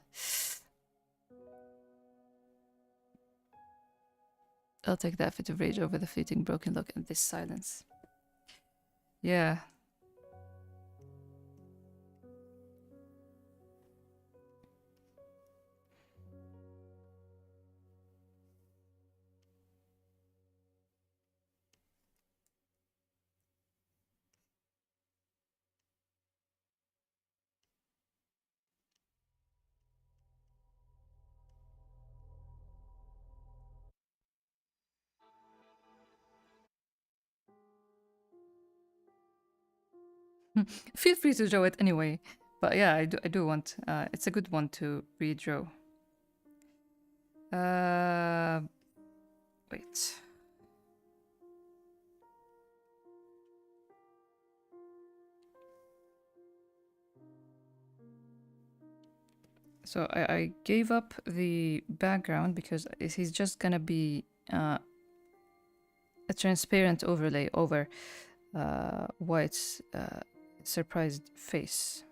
I'll take that fit of rage over the fleeting broken look and this silence. Yeah. Feel free to draw it anyway. But yeah, I do want. It's a good one to redraw. Wait. So I gave up the background because he's just gonna be a transparent overlay over White's surprised face.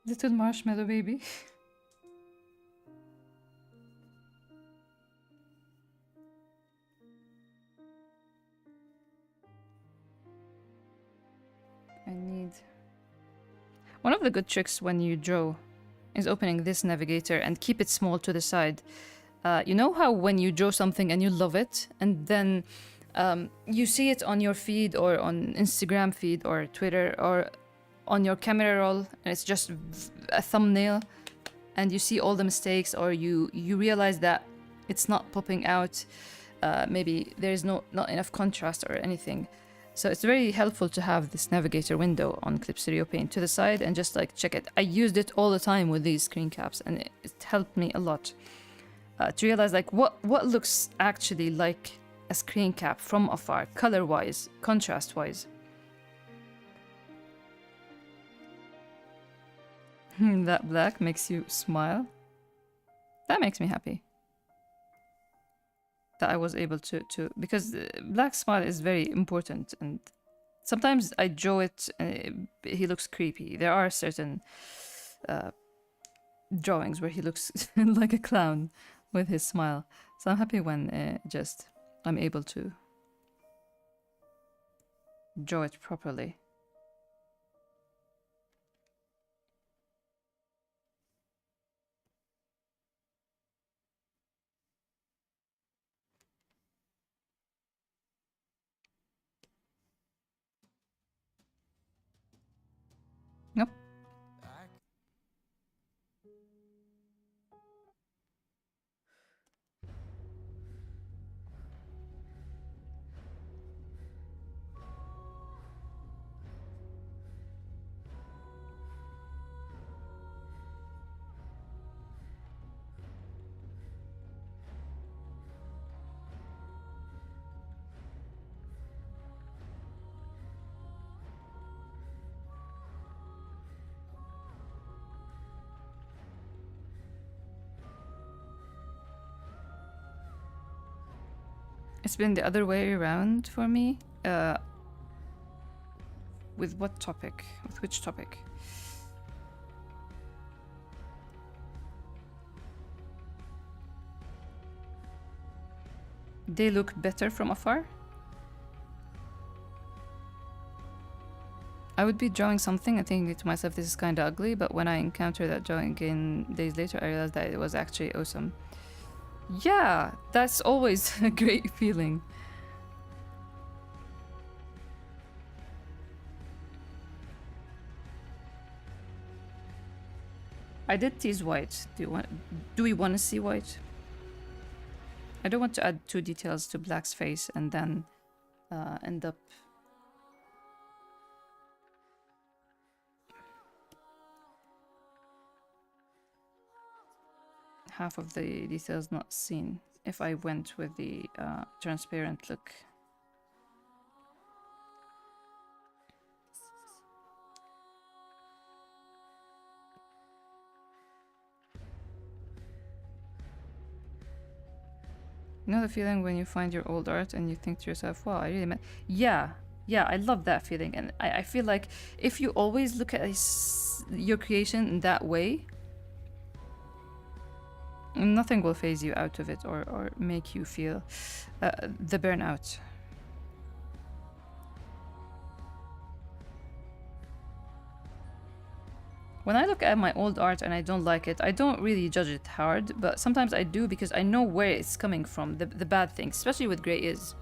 Little marshmallow baby. I need... One of the good tricks when you draw is opening this navigator and keep it small to the side. You know how when you draw something and you love it, and then you see it on your feed or on Instagram feed or Twitter or on your camera roll, and it's just a thumbnail, and you see all the mistakes, or you realize that it's not popping out. Maybe there's not enough contrast or anything. So it's very helpful to have this navigator window on Clip Studio Paint to the side and just like check it. I used it all the time with these screen caps, and it helped me a lot to realize like what looks actually like a screen cap from afar, color-wise, contrast-wise. That black makes you smile. That makes me happy. That I was able to because black smile is very important, and sometimes I draw it and he looks creepy. There are certain drawings where he looks like a clown with his smile. So I'm happy when just I'm able to draw it properly. Nope. It's been the other way around for me. With what topic? With which topic? They look better from afar? I would be drawing something and thinking to myself, this is kind of ugly, but when I encountered that drawing again days later, I realized that it was actually awesome. Yeah, that's always a great feeling. I did tease White. Do we want to see White? I don't want to add two details to Black's face and then end up half of the details not seen if I went with the transparent look. You know the feeling when you find your old art and you think to yourself, wow, I really meant... Yeah, I love that feeling. And I feel like if you always look at your creation in that way, nothing will phase you out of it or make you feel the burnout. When I look at my old art and I don't like it, I don't really judge it hard, but sometimes I do because I know where it's coming from, the bad things, especially with Grey Is.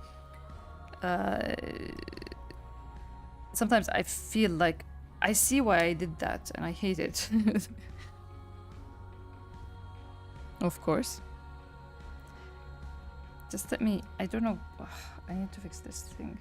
Sometimes I feel like I see why I did that and I hate it. Of course. Just let me... I don't know. Ugh, I need to fix this thing.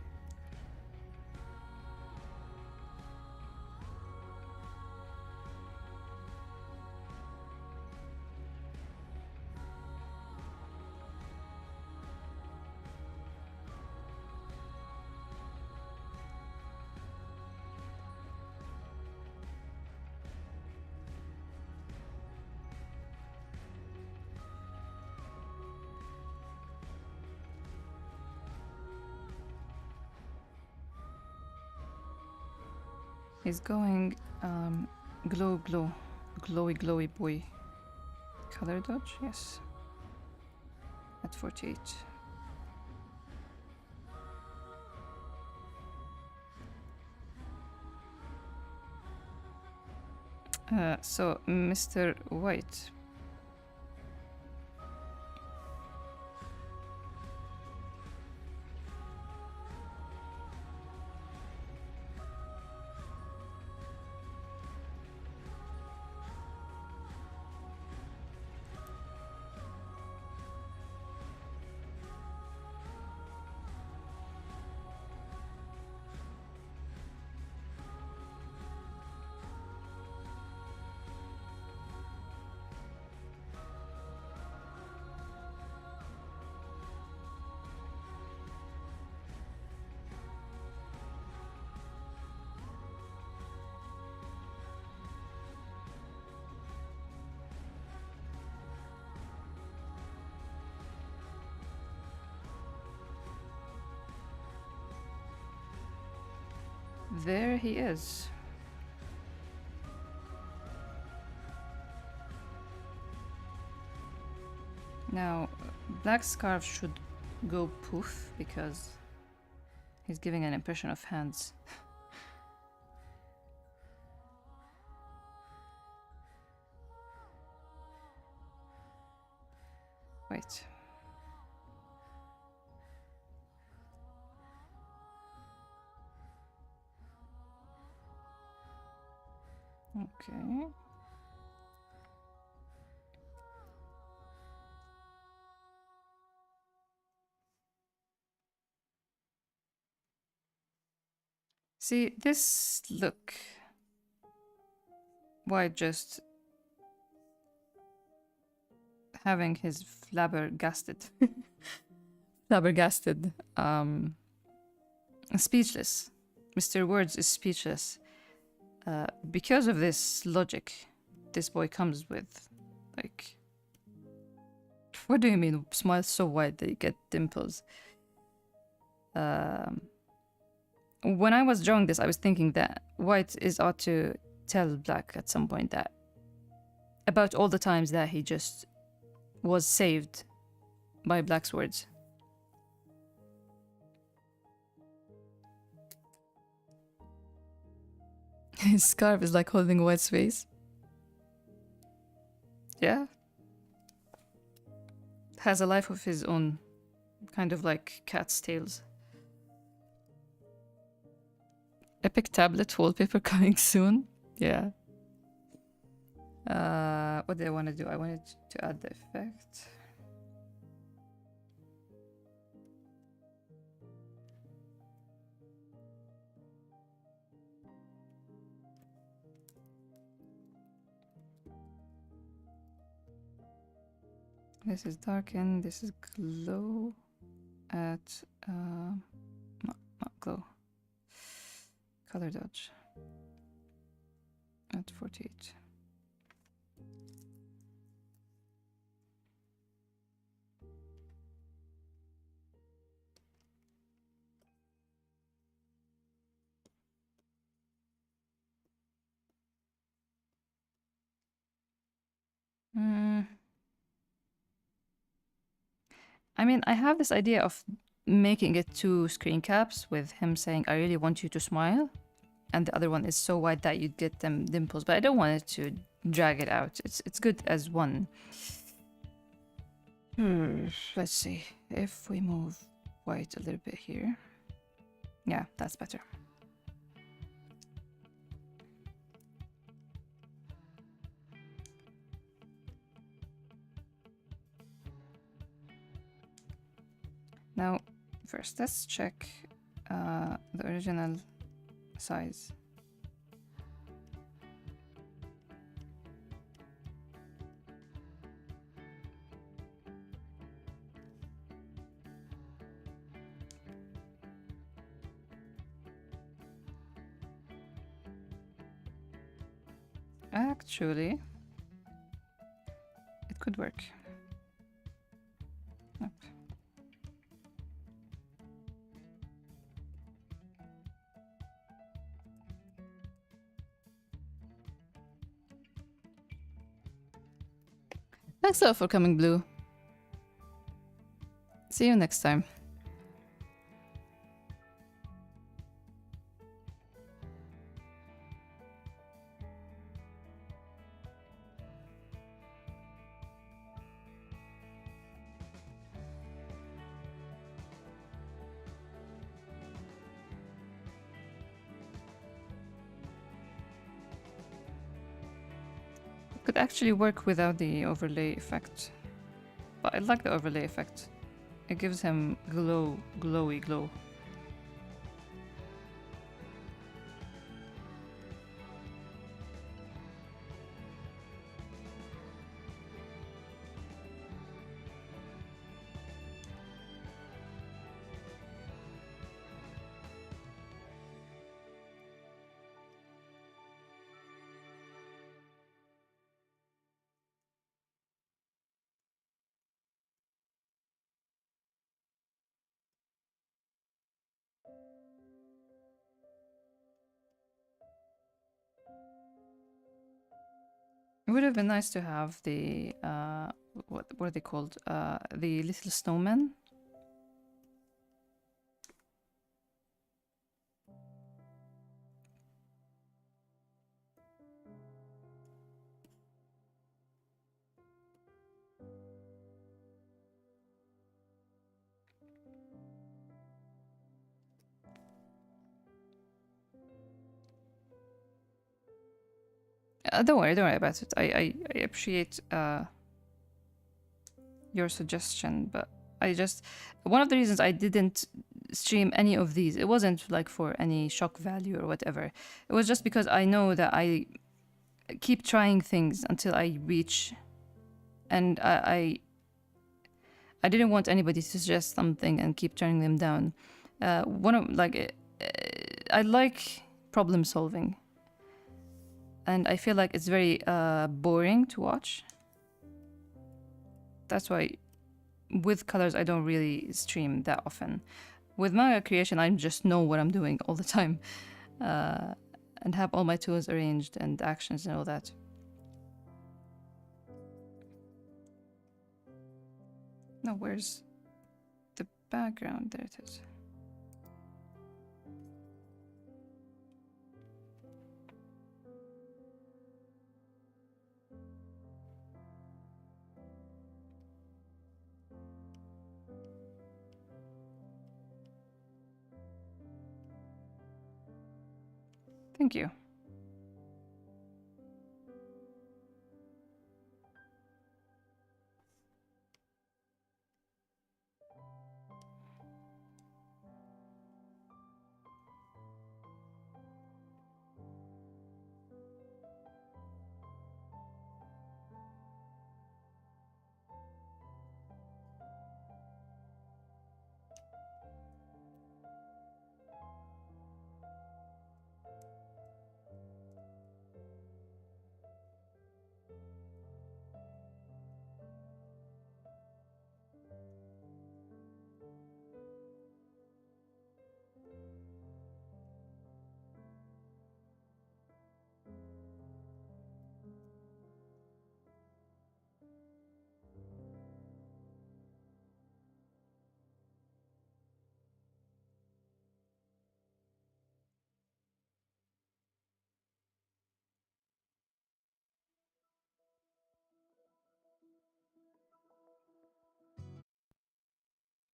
He's going glowy boy. Color dodge, yes. At 48. So Mr. White. There he is. Now, Black Scarf should go poof because he's giving an impression of hands. Wait. Okay. See, this look. Why just having his flabbergasted speechless. Mr. Words is speechless. Because of this logic this boy comes with. Like, what do you mean smile so wide that you get dimples? When I was drawing this, I was thinking that White is ought to tell Black at some point that about all the times that he just was saved by Black's words. His scarf is like holding White's face. Yeah. Has a life of his own. Kind of like cat's tails. Epic tablet wallpaper coming soon. Yeah. What did I want to do? I wanted to add the effect. This is darken, this is glow at, no, not glow. Color dodge at 48. I mean, I have this idea of making it two screen caps with him saying, I really want you to smile. And the other one is so wide that you'd get them dimples. But I don't want it to drag it out. It's good as one. Let's see. If we move White a little bit here. Yeah, that's better. Now, first, let's check the original size. Actually, it could work. Nope. Thanks a lot for coming, Blue. See you next time. Could actually work without the overlay effect. But I like the overlay effect. It gives him glowy glow. It would have been nice to have the what are they called? The little snowmen. Don't worry about it. I appreciate your suggestion, but I just one of the reasons I didn't stream any of these, it wasn't like for any shock value or whatever. It was just because I know that I keep trying things until I reach, and I didn't want anybody to suggest something and keep turning them down. One of like I like problem solving, and I feel like it's very boring to watch. That's why with colors I don't really stream that often. With manga creation, I just know what I'm doing all the time, and have all my tools arranged and actions and all that. No, where's the background? There it is. Thank you.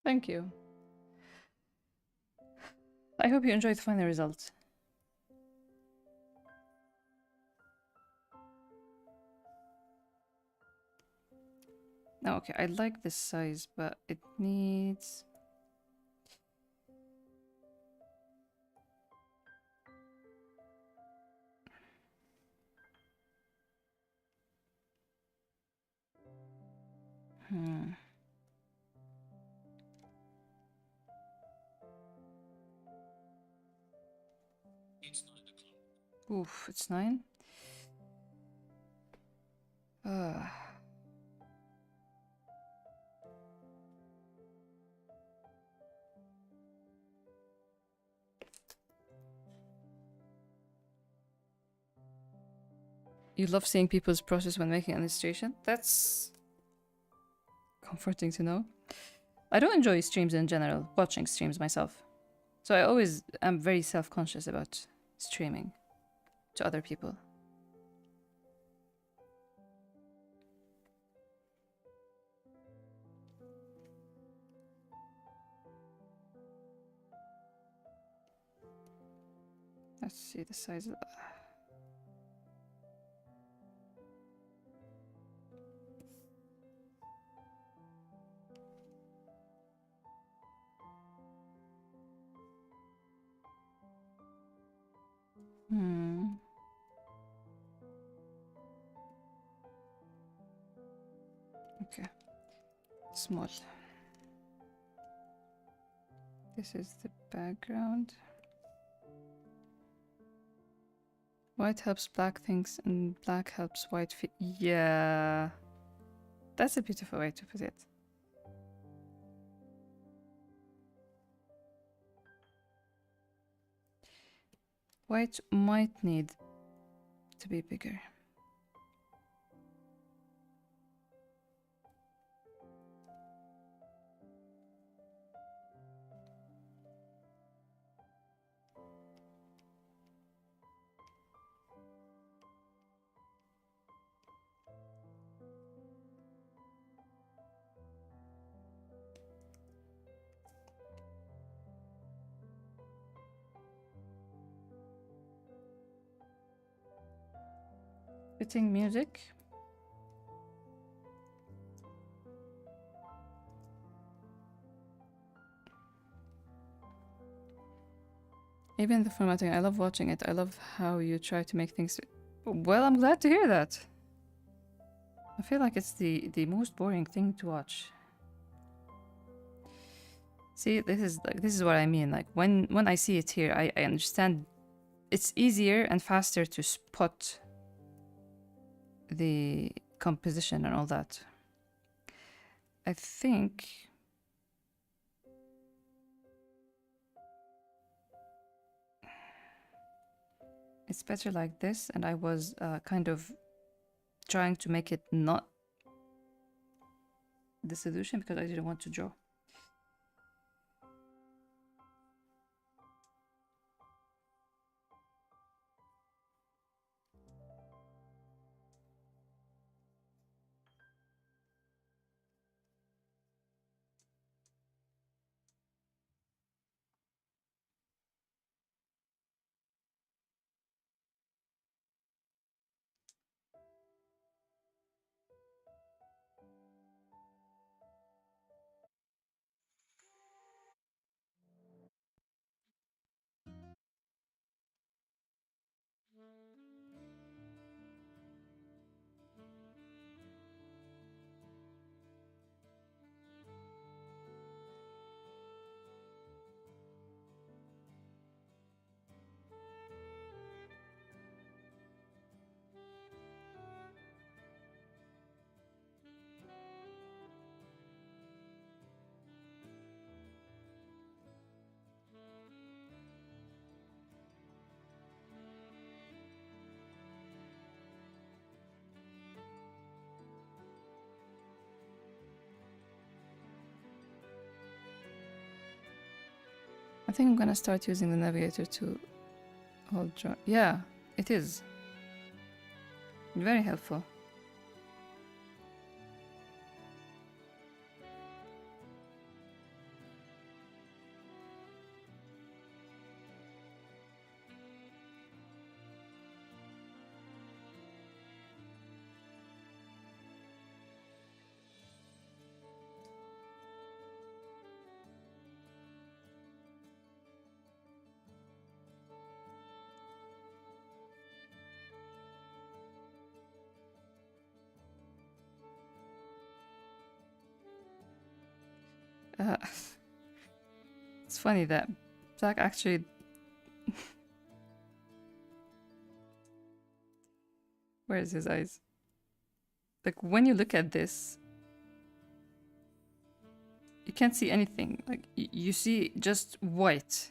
Thank you. I hope you enjoyed the final result. Okay, I like this size, but it needs Hmm. Oof, it's 9. Uh, you love seeing people's process when making an illustration? That's comforting to know. I don't enjoy streams in general, watching streams myself. So I always am very self-conscious about streaming to other people. Let's see the size of... Hmm. Okay. Small. This is the background. White helps black things and black helps white. Yeah. That's a beautiful way to put it. White might need to be bigger. Fitting music. Even the formatting, I love watching it. I love how you try to make things... Well, I'm glad to hear that. I feel like it's the most boring thing to watch. See, this is what I mean. Like when I see it here, I understand it's easier and faster to spot the composition and all that. I think it's better like this, and I was kind of trying to make it not the solution because I didn't want to draw. I think I'm gonna start using the navigator to hold draw. Yeah, it is. Very helpful. funny that Black actually... Where is his eyes? Like, when you look at this, you can't see anything. Like, you see just white.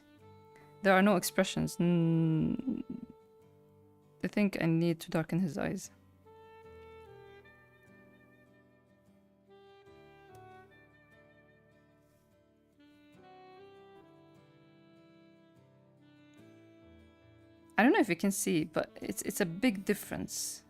There are no expressions. I think I need to darken his eyes. I don't know if you can see, but it's a big difference.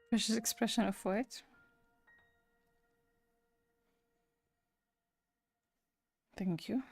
Precious expression of white. Thank you.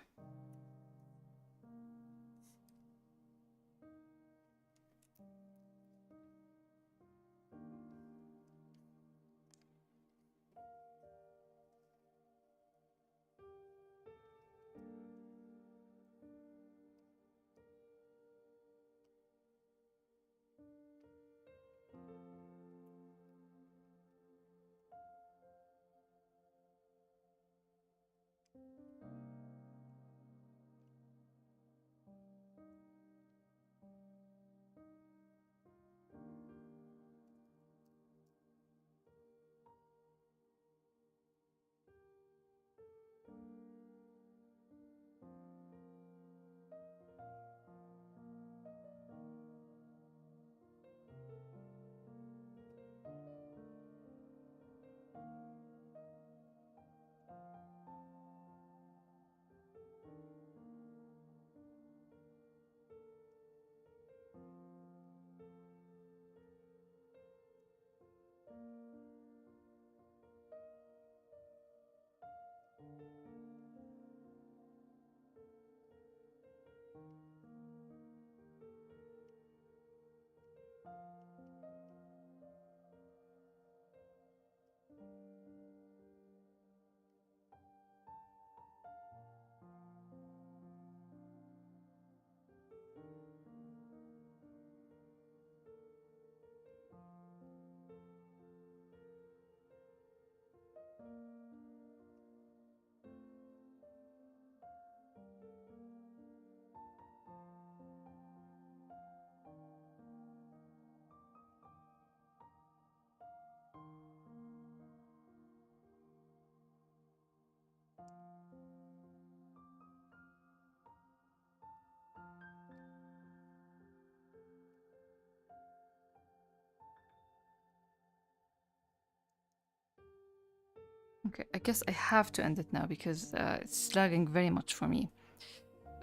Okay, I guess I have to end it now because it's lagging very much for me.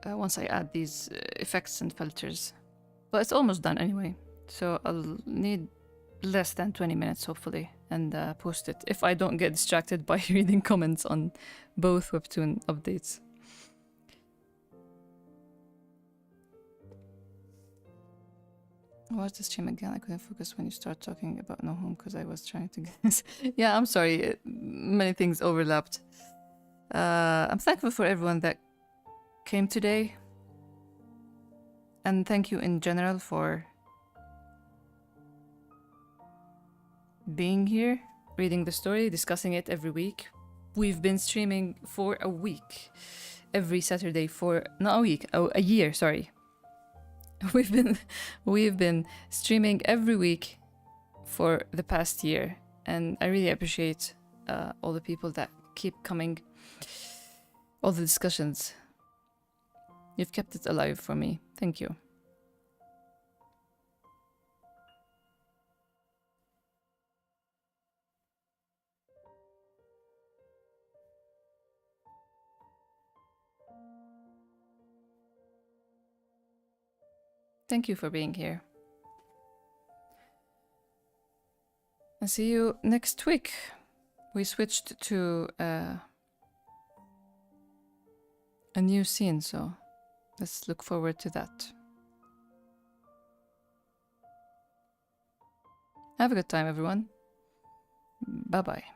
Once I add these effects and filters. But it's almost done anyway. So I'll need less than 20 minutes hopefully and post it if I don't get distracted by reading comments on both webtoon updates. Watch the stream again. I couldn't focus when you start talking about No Home because I was trying to get this. Yeah, I'm sorry. Many things overlapped. I'm thankful for everyone that came today. And thank you in general for being here, reading the story, discussing it every week. We've been streaming for a week. Every Saturday for... not a week, a year, sorry. We've been streaming every week for the past year, and I really appreciate all the people that keep coming, all the discussions. You've kept it alive for me. Thank you. Thank you for being here. I'll see you next week. We switched to a new scene, so let's look forward to that. Have a good time, everyone. Bye-bye.